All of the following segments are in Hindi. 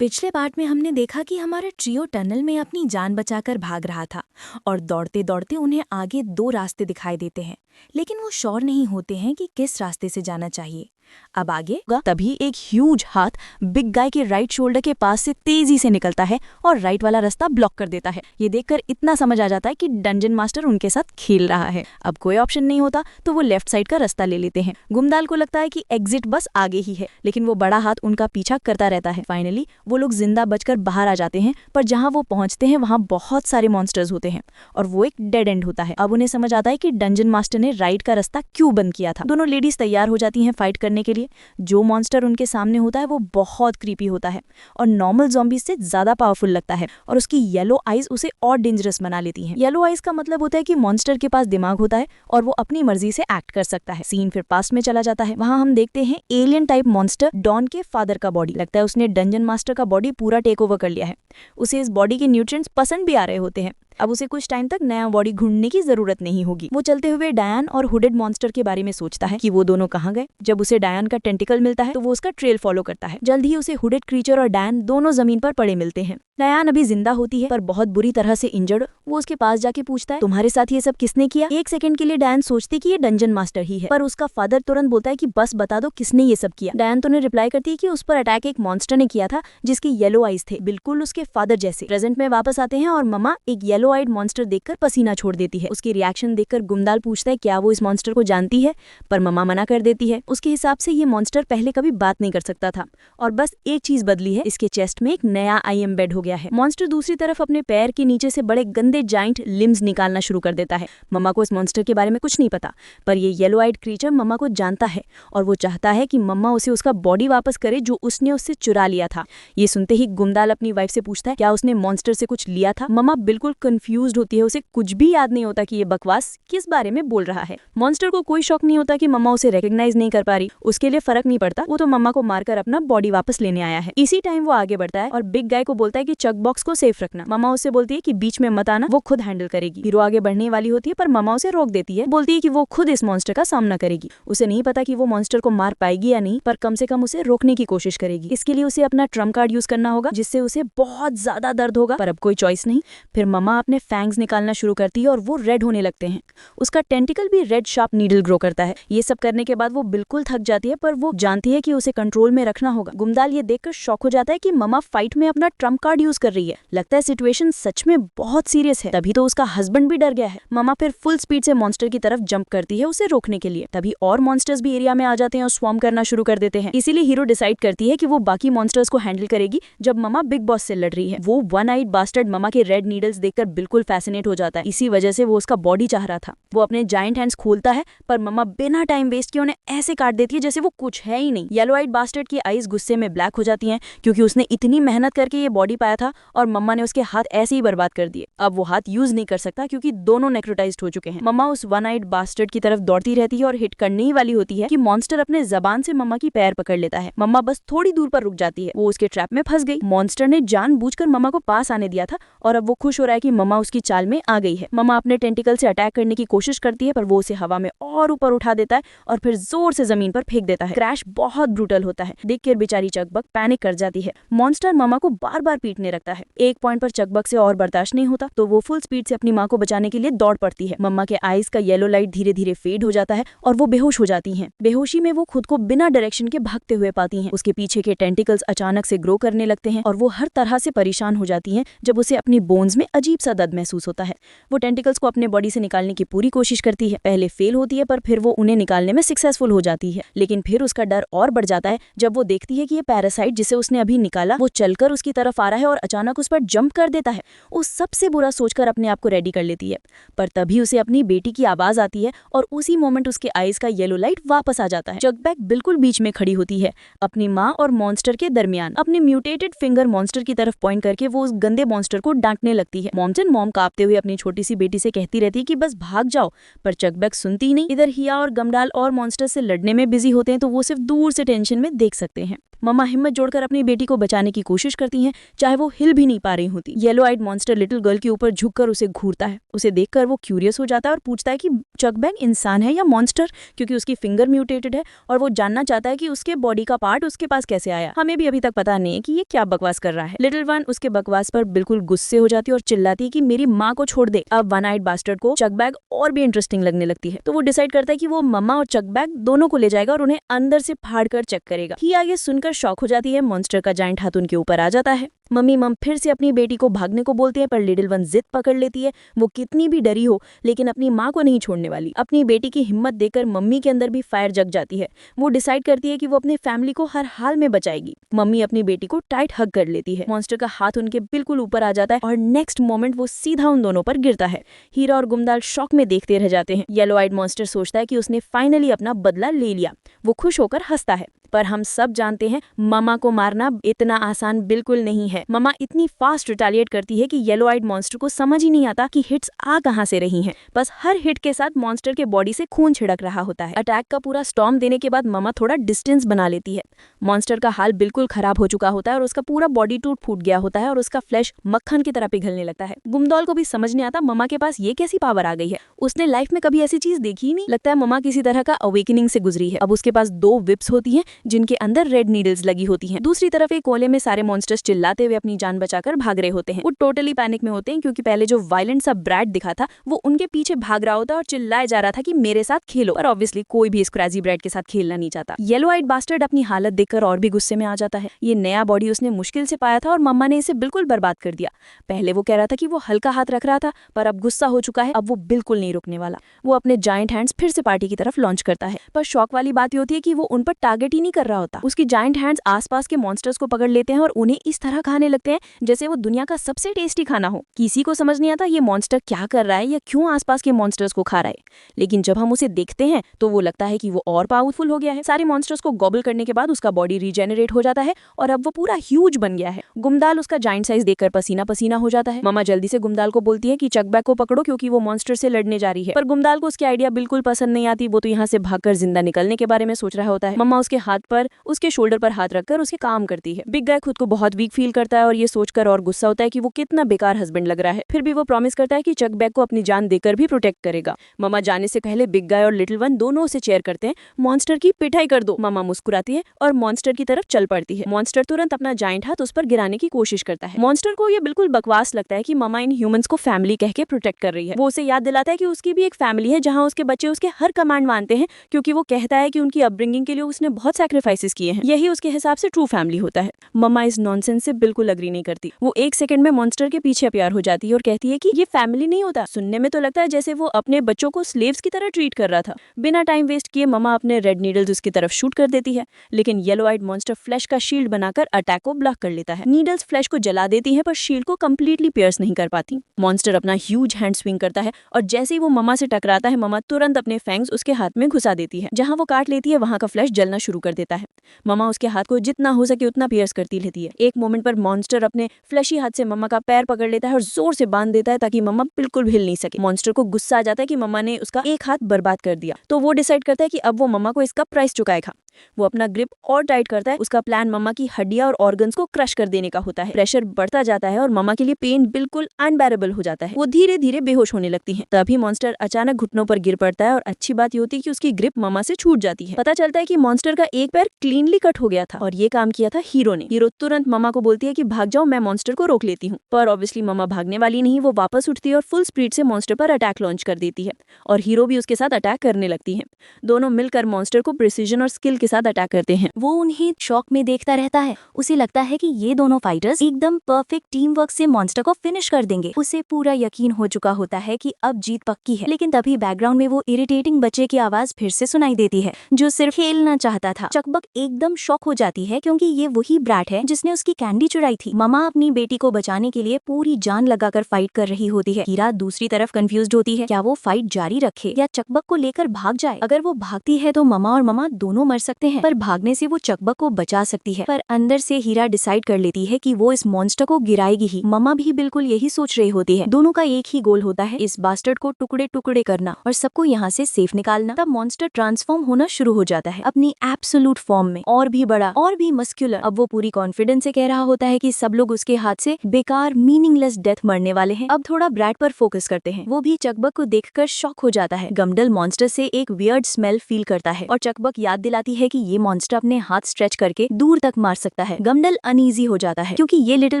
पिछले पार्ट में हमने देखा कि हमारा ट्रियो टनल में अपनी जान बचाकर भाग रहा था और दौड़ते दौड़ते उन्हें आगे दो रास्ते दिखाई देते हैं, लेकिन वो श्योर नहीं होते हैं कि किस रास्ते से जाना चाहिए। अब आगे तभी एक ह्यूज हाथ बिग गाय के राइट शोल्डर के पास से तेजी से निकलता है और राइट वाला रास्ता ब्लॉक कर देता है। ये देखकर इतना समझ आ जाता है कि डंजन मास्टर उनके साथ खेल रहा है। अब कोई ऑप्शन नहीं होता तो वो लेफ्ट साइड का रास्ता ले लेते हैं। गुमदाल को लगता है कि एग्जिट बस आगे ही है, लेकिन वो बड़ा हाथ उनका पीछा करता रहता है। फाइनली वो लोग जिंदा बचकर बाहर आ जाते हैं, पर जहाँ वो पहुंचते हैं वहाँ बहुत सारे मॉन्स्टर्स होते हैं और वो एक डेड एंड होता है। अब उन्हें समझ आता है कि डंजन मास्टर ने राइट का रास्ता क्यों बंद किया था। दोनों लेडीज तैयार हो जाती हैं फाइट करने के लिए। जो मॉन्स्टर उनके सामने होता है वो बहुत क्रीपी होता है और नॉर्मल ज़ॉम्बीज से ज्यादा पावरफुल लगता है और उसकी येलो आइज उसे और डेंजरस बना लेती हैं। येलो आइज का मतलब होता है कि मॉन्स्टर के पास दिमाग होता है और वो अपनी मर्जी से एक्ट कर सकता है। सीन फिर पास्ट में चला जाता है। वहाँ हम देखते हैं एलियन टाइप मॉन्स्टर डॉन के फादर का बॉडी। लगता है उसने डंजन मास्टर का बॉडी पूरा टेक ओवर कर लिया है। उसे इस बॉडी के न्यूट्रिएंट्स पसंद भी आ रहे होते हैं। अब उसे कुछ टाइम तक नया बॉडी ढूंढने की जरूरत नहीं होगी। वो चलते हुए डायन और हुडेड मॉन्स्टर के बारे में सोचता है कि वो दोनों कहाँ गए। जब उसे डायन का टेंटिकल मिलता है तो वो उसका ट्रेल फॉलो करता है। जल्द ही उसे हुडेड क्रीचर और डायन दोनों जमीन पर पड़े मिलते हैं। डायन अभी जिंदा होती है पर बहुत बुरी तरह से इंजर्ड। वो उसके पास जाके पूछता है, तुम्हारे साथ ये सब किसने किया? एक सेकंड के लिए डायन सोचती कि ये डंजन मास्टर ही है, पर उसका फादर तुरंत बोलता है कि बस बता दो किसने ये सब किया। डायन तो ने रिप्लाई करती है कि उस पर अटैक एक मॉन्स्टर ने किया था जिसकी येलो आइज थे, बिल्कुल उसके फादर जैसे। प्रेजेंट में वापस आते हैं और मम्मा एक येलो आइड मॉन्स्टर देखकर पसीना छोड़ देती है। उसकी रिएक्शन देखकर गुमदाल पूछता है क्या वो इस मॉन्स्टर को जानती है, पर मम्मा मना कर देती है। उसके हिसाब से ये मॉन्स्टर पहले कभी बात नहीं कर सकता था और बस एक चीज बदली है, इसके चेस्ट में एक नया आई एम्बेड हो गया है। मॉन्स्टर दूसरी तरफ अपने पैर के नीचे से बड़े गंदे जाइंट लिम्स निकालना शुरू कर देता है। मम्मा को इस मॉन्स्टर के बारे में कुछ नहीं पता, पर ये येलो आइड क्रीचर मम्मा को जानता है और वो चाहता है कि मम्मा उसे उसका बॉडी वापस करे जो उसने उससे चुरा लिया था। ये सुनते ही गुमदाल अपनी वाइफ से पूछता है क्या उसने मॉन्स्टर से कुछ लिया था। मम्मा बिल्कुल कंफ्यूज्ड होती है, उसे कुछ भी याद नहीं होता कि ये बकवास किस बारे में बोल रहा है। मॉन्स्टर को कोई शौक नहीं होता कि मम्मा उसे रिकॉग्नाइज नहीं कर पा रही। उसके लिए फर्क नहीं पड़ता, वो तो मम्मा को मारकर अपना बॉडी वापस लेने आया है। इसी टाइम वो आगे बढ़ता है और बिग गाय को बोलता है कि चक बॉक्स को सेफ रखना। मम्मा उससे बोलती है कि बीच में मत आना, वो खुद हैंडल करेगी। हीरो आगे बढ़ने वाली होती है पर मम्मा उसे रोक देती है, बोलती है कि वो खुद इस मॉन्स्टर का सामना करेगी। उसे नहीं पता कि वो मॉन्स्टर को मार पाएगी या नहीं, पर कम से कम उसे रोकने की कोशिश करेगी। इसके लिए उसे अपना ट्रम्प कार्ड यूज करना होगा जिससे उसे बहुत ज्यादा दर्द होगा, पर अब कोई चॉइस नहीं। फिर मम्मा अपने फैंग्स निकालना शुरू करती है और वो रेड होने लगते हैं। उसका टेंटिकल भी रेड शार्प नीडल ग्रो करता है। ये सब करने के बाद वो बिल्कुल थक जाती है, पर वो जानती है कि उसे कंट्रोल में रखना होगा। गुमदाल ये देखकर शॉक हो जाता है कि मम्मा फाइट में अपना ट्रम्प कार्ड यूज कर रही है। लगता है सिचुएशन सच में बहुत सीरियस है। तभी तो उसका हस्बैंड भी डर गया है। मम्मा फिर फुल स्पीड से मॉन्स्टर की तरफ जंप करती है उसे रोकने के लिए। तभी और मॉन्स्टर्स भी एरिया में आ जाते हैं और स्वॉर्म करना शुरू कर देते हैं। इसीलिए हीरो डिसाइड करती है कि वो बाकी मॉन्स्टर्स को हैंडल करेगी जब मम्मा बिग बॉस से लड़ रही है। वो वन आइड बास्टर्ड मम्मा के रेड नीडल्स देखकर बिल्कुल फैसिनेट हो जाता है। इसी वजह से वो उसका बॉडी चाह रहा था। वो अपने जाइंट हैंड्स खोलता है पर मम्मा बिना टाइम वेस्ट किए उन्हें ऐसे काट देती है जैसे वो कुछ है ही नहीं। येलो आइड बास्टर्ड की आईज गुस्से में ब्लैक हो जाती हैं क्योंकि उसने इतनी मेहनत करके ये बॉडी पाया था और मम्मा ने उसके हाथ ऐसे ही बर्बाद कर दिए। अब वो हाथ यूज नहीं कर सकता क्योंकि दोनों नेक्रोटाइज्ड हो चुके हैं। मम्मा उस वन आइड बास्टर्ड की तरफ दौड़ती रहती है और हिट करने ही वाली होती है कि मॉन्स्टर अपने जबान से मम्मा की पैर पकड़ लेता है। मम्मा बस थोड़ी दूर पर रुक जाती है। वो उसके ट्रैप में फंस गई। मॉन्स्टर ने जानबूझकर मम्मा को पास आने दिया था और अब वो खुश हो रहा है कि मम्मा उसकी चाल में आ गई है। मम्मा अपने टेंटिकल से अटैक करने की कोशिश करती है पर वो उसे हवा में और ऊपर उठा देता है और फिर जोर से जमीन पर फेंक देता है। क्रैश बहुत ब्रूटल होता है। देखकर बेचारी चकबक पैनिक कर जाती है। मॉन्स्टर मम्मा को बार बार पीटने लगता है। एक पॉइंट पर चकबक से और बर्दाश्त नहीं होता तो वो फुल स्पीड से अपनी माँ को बचाने के लिए दौड़ पड़ती है। मम्मा के आईज का येलो लाइट धीरे धीरे फेड हो जाता है और वो बेहोश हो जाती हैं। बेहोशी में वो खुद को बिना डायरेक्शन के भागते हुए पाती हैं। उसके पीछे के टेंटिकल्स अचानक से ग्रो करने लगते हैं और वो हर तरह से परेशान हो जाती हैं जब उसे अपनी बोन्स में अजीब सा दर्द महसूस होता है। वो टेंटिकल्स को अपने बॉडी से निकालने की पूरी कोशिश करती है। पहले फेल होती है पर फिर वो उन्हें निकालने में सक्सेसफुल हो जाती है। लेकिन फिर उसका डर और बढ़ जाता है जब वो देखती है कि ये पैरासाइट जिसे उसने अभी निकाला वो चलकर उसकी तरफ आ रहा है और अचानक उस पर जंप कर देता है। वो सबसे बुरा सोचकर अपने आप को रेडी कर लेती है, पर तभी उसे अपनी बेटी की आवाज आती है और उसी मोमेंट उसके आईज का येलो लाइट वापस आ जाता है। चकबैक बिल्कुल बीच में खड़ी होती है, अपनी माँ और मॉन्स्टर के दरमियान। अपने म्यूटेटेड फिंगर मॉन्स्टर की तरफ पॉइंट करके वो उस गंदे मॉन्स्टर को डांटने लगती है। मॉम कांपते हुए अपनी छोटी सी बेटी से कहती रहती है कि बस भाग जाओ, पर चकबैक सुनती ही नहीं। इधर हिया और गमडाल और मॉन्स्टर से लड़ने में बिजी होते हैं तो वो सिर्फ दूर से टेंशन में देख सकते हैं। मम्मा हिम्मत जोड़कर अपनी बेटी को बचाने की कोशिश करती हैं, चाहे वो हिल भी नहीं पा रही होती। येलो आइड मॉन्स्टर लिटिल गर्ल के ऊपर झुककर उसे घूरता है। उसे देखकर वो क्यूरियस हो जाता है और पूछता है कि चकबैग इंसान है या मॉन्स्टर, क्योंकि उसकी फिंगर म्यूटेटेड है और वो जानना चाहता है कि उसके बॉडी का पार्ट उसके पास कैसे आया। हमें भी अभी तक पता नहीं है कि ये क्या बकवास कर रहा है। लिटिल वन उसके बकवास पर बिल्कुल गुस्से हो जाती है और चिल्लाती है कि मेरी माँ को छोड़ दे। अब वन आइड बास्टर्ड को चकबैग और भी इंटरेस्टिंग लगने लगती है, तो वो डिसाइड करता है कि वो मम्मा और चकबैग दोनों को ले जाएगा और उन्हें अंदर से फाड़ कर चेक करेगा। ही आगे सुनकर शॉक हो जाती है। मॉन्स्टर का जायंट हाथ उनके ऊपर आ जाता है। मम फिर से अपनी बेटी को भागने को बोलती है, पर लिटिल वन जिद पकड़ लेती है। वो कितनी भी डरी हो लेकिन अपनी माँ को नहीं छोड़ने वाली। अपनी बेटी की हिम्मत देखकर मम्मी के अंदर भी फायर जग जाती है। वो डिसाइड करती है कि वो अपने फैमिली को हर हाल में बचाएगी। मम्मी अपनी बेटी को टाइट हग कर लेती है। मॉन्स्टर का हाथ उनके बिल्कुल ऊपर आ जाता है और नेक्स्ट मोमेंट वो सीधा उन दोनों पर गिरता है। हीरा और गुमदाल शॉक में देखते रह जाते हैं। येलो आइड मॉन्स्टर सोचता है कि उसने फाइनली अपना बदला ले लिया। वो खुश होकर हंसता है, पर हम सब जानते हैं ममा को मारना इतना आसान बिल्कुल नहीं है। ममा इतनी फास्ट रिटेलिएट करती है कि येलो आइड मॉन्स्टर को समझ ही नहीं आता कि हिट्स आ कहां से रही हैं। बस हर हिट के साथ मॉन्स्टर के बॉडी से खून छिड़क रहा होता है। अटैक का पूरा स्टॉर्म देने के बाद ममा थोड़ा डिस्टेंस बना लेती है। मॉन्स्टर का हाल बिल्कुल खराब हो चुका होता है और उसका पूरा बॉडी टूट फूट गया होता है और उसका फ्लैश मक्खन की तरह पिघलने लगता है। गुमदौल को भी समझ नहीं आता ममा के पास ये कैसी पावर आ गई है। उसने लाइफ में कभी ऐसी चीज देखी ही नहीं। लगता है ममा किसी तरह का अवेकनिंग से गुजरी है। अब उसके पास 2 विप्स होती हैं जिनके अंदर रेड नीडल्स लगी होती हैं। दूसरी तरफ एक कोले में सारे मॉन्स्टर्स चिल्लाते हुए अपनी जान बचाकर भाग रहे होते हैं। वो टोटली पैनिक में होते हैं क्योंकि पहले जो वायलेंट सा ब्रैड दिखा था वो उनके पीछे भाग रहा होता है और चिल्लाया जा रहा था कि मेरे साथ खेलो, पर ऑब्वियसली कोई भी इस क्रेजी ब्रैड के साथ खेलना नहीं चाहता। येलो आइड बास्टर्ड अपनी हालत देखकर और भी गुस्से में आ जाता है। ये नया बॉडी उसने मुश्किल से पाया था और मम्मा ने इसे बिल्कुल बर्बाद कर दिया। पहले वो कह रहा था कि वो हल्का हाथ रख रहा था, पर अब गुस्सा हो चुका है। अब वो बिल्कुल नहीं रुकने वाला। वो अपने जायंट हैंड्स फिर से पार्टी की तरफ लॉन्च करता है, पर शॉक वाली बात ये होती है कि वो उन पर टारगेट ही नहीं कर रहा होता। उसकी जायंट हैंड्स आसपास के मॉन्स्टर्स को पकड़ लेते हैं और उन्हें इस तरह खाने लगते हैं जैसे वो दुनिया का सबसे टेस्टी खाना हो। किसी को समझ नहीं आता ये मॉन्स्टर क्या कर रहा है या क्यों आसपास के मॉन्स्टर्स को खा रहा है, लेकिन जब हम उसे देखते हैं तो वो लगता है कि वो और पावरफुल हो गया है। सारे मॉन्स्टर्स को गॉबल करने के बाद उसका बॉडी रीजेनरेट हो जाता है और अब वो पूरा ह्यूज बन गया है। गुमदाल उसका जायंट साइज देखकर पसीना पसीना हो जाता है। मम्मा जल्दी से गुमदाल को बोलती है कि चकबैग को पकड़ो क्योंकि वो मॉन्स्टर से लड़ने जा रही है, पर गुमदाल को उसकी आइडिया बिल्कुल पसंद नहीं आती। वो तो यहाँ से भागकर जिंदा निकलने के बारे में सोच रहा होता है। मम्मा उसके हाथ पर उसके शोल्डर पर हाथ रखकर उसके काम करती है। बिग गाय खुद को बहुत वीक फील करता है और ये सोचकर और गुस्सा होता है कि वो कितना बेकार हस्बैंड लग रहा है। फिर भी वो प्रॉमिस करता है कि चकबैग को अपनी जान देकर भी प्रोटेक्ट करेगा। मम्मा जाने से पहले बिग गाय और लिटिल वन दोनों उसे चेयर करते हैं। मॉन्स्टर की पिटाई कर दो। मम्मा मुस्कुराती है और मॉन्स्टर की तरफ चल पड़ती है। मॉन्स्टर तुरंत अपना जायंट हाथ उस पर गिराने की कोशिश करता है। मॉन्स्टर को ये बिल्कुल बकवास लगता है कि मम्मा इन ह्यूमंस को फैमिली कह के प्रोटेक्ट कर रही है। वो उसे याद दिलाता है कि उसकी भी एक फैमिली है जहाँ उसके बच्चे उसके हर कमांड मानते हैं, क्योंकि वो कहता है कि उनकी अपब्रिंगिंग के लिए उसने बहुत सैक्रिफाइसेस किए हैं। यही उसके हिसाब से ट्रू फैमिली होता है। मम्मा इस नॉनसेंस से बिल्कुल अग्री नहीं करती। वो 1 सेकंड में मॉन्स्टर के पीछे प्यार हो जाती है और कहती है कि ये फैमिली नहीं होता। सुनने में तो लगता है जैसे वो अपने बच्चों को स्लेव्स की तरह ट्रीट कर रहा था। बिना टाइम वेस्ट किए मम्मा अपने रेड नीडल्स उसकी तरफ शूट कर देती है, लेकिन येलो आइड मॉन्स्टर फ्लैश का शील्ड बनाकर अटैक को ब्लॉक कर लेता है। नीडल्स फ्लैश को जला देती है पर शील्ड को कंप्लीटली पियर्स नहीं कर पाती। मॉन्स्टर अपना ह्यूज हैंड स्विंग करता है और जैसे ही वो मम्मा से टकराता है मम्मा तुरंत अपने फैंग्स उसके हाथ में घुसा देती है। जहां वो काट लेती है वहां का फ्लैश जलना शुरू कर देता है। मम्मा उसके हाथ को जितना हो सके उतना पियर्स करती रहती है। एक मोमेंट पर मॉन्स्टर अपने फ्लैशी हाथ से मम्मा का पैर पकड़ लेता है और जोर से बांध देता है ताकि मम्मा बिल्कुल भी हिल नहीं सके। मॉन्स्टर को गुस्सा आ जाता है कि मम्मा ने उसका एक हाथ बर्बाद कर दिया, तो वो डिसाइड करता है कि अब वो मम्मा को इसका प्राइस चुकाएगा। वो अपना ग्रिप और टाइट करता है। उसका प्लान मम्मा की हड्डियां और ऑर्गन्स को क्रश कर देने का होता है। प्रेशर बढ़ता जाता है और मम्मा के लिए पेन बिल्कुल अनबेरेबल हो जाता है। वो धीरे धीरे बेहोश होने लगती है। तभी मॉन्स्टर अचानक घुटनों पर गिर पड़ता है और अच्छी बात ये होती है कि उसकी ग्रिप मम्मा से छूट जाती है। पता चलता है कि मॉन्स्टर का एक पैर क्लीनली कट हो गया था और ये काम किया था हीरो ने। हीरो तुरंत मम्मा को बोलती है कि भाग जाओ, मैं मॉन्स्टर को रोक लेती हूँ, पर ऑब्वियसली मम्मा भागने वाली नहीं। वो वापस उठती है और फुल स्पीड से मॉन्स्टर पर अटैक लॉन्च कर देती है और हीरो भी उसके साथ अटैक करने लगती है। दोनों मिलकर मॉन्स्टर को प्रिसीजन और स्किल के साथ अटैक करते हैं। वो उन्हें शॉक में देखता रहता है। उसे लगता है कि ये दोनों फाइटर्स एकदम परफेक्ट टीम वर्क से मॉन्स्टर को फिनिश कर देंगे। उसे पूरा यकीन हो चुका होता है कि अब जीत पक्की है, लेकिन तभी बैकग्राउंड में वो इरिटेटिंग बच्चे की आवाज फिर से सुनाई देती है जो सिर्फ खेलना चाहता था। चकबक एकदम शॉक हो जाती है क्योंकि ये वही ब्रैट है जिसने उसकी कैंडी चुराई थी। मम्मा अपनी बेटी को बचाने के लिए पूरी जान लगाकर फाइट कर रही होती है। हीरा दूसरी तरफ कंफ्यूज्ड होती है, क्या वो फाइट जारी रखे या चकबक को लेकर भाग जाए। अगर वो भागती है तो मम्मा और मम्मा दोनों मर सकते लगते हैं, पर भागने से वो चकबक को बचा सकती है। पर अंदर से हीरा डिसाइड कर लेती है कि वो इस मॉन्स्टर को गिराएगी ही। मम्मा भी बिल्कुल यही सोच रही होती है। दोनों का एक ही गोल होता है, इस बास्टर्ड को टुकड़े टुकड़े करना और सबको यहाँ से सेफ निकालना। तब मॉन्स्टर ट्रांसफॉर्म होना शुरू हो जाता है अपनी एब्सोल्यूट फॉर्म में, और भी बड़ा और भी मस्कुलर। अब वो पूरी कॉन्फिडेंस से कह रहा होता है कि सब लोग उसके हाथ से बेकार मीनिंगलेस डेथ मरने वाले हैं। अब थोड़ा ब्रैड पर फोकस करते हैं। वो भी चकबक को देखकर शॉक हो जाता है। गमडल मॉन्स्टर से एक वियर्ड स्मेल फील करता है और चकबक याद दिलाती है कि ये मॉन्स्टर अपने हाथ स्ट्रेच करके दूर तक मार सकता है। गमडल अनईजी हो जाता है क्योंकि ये लिटिल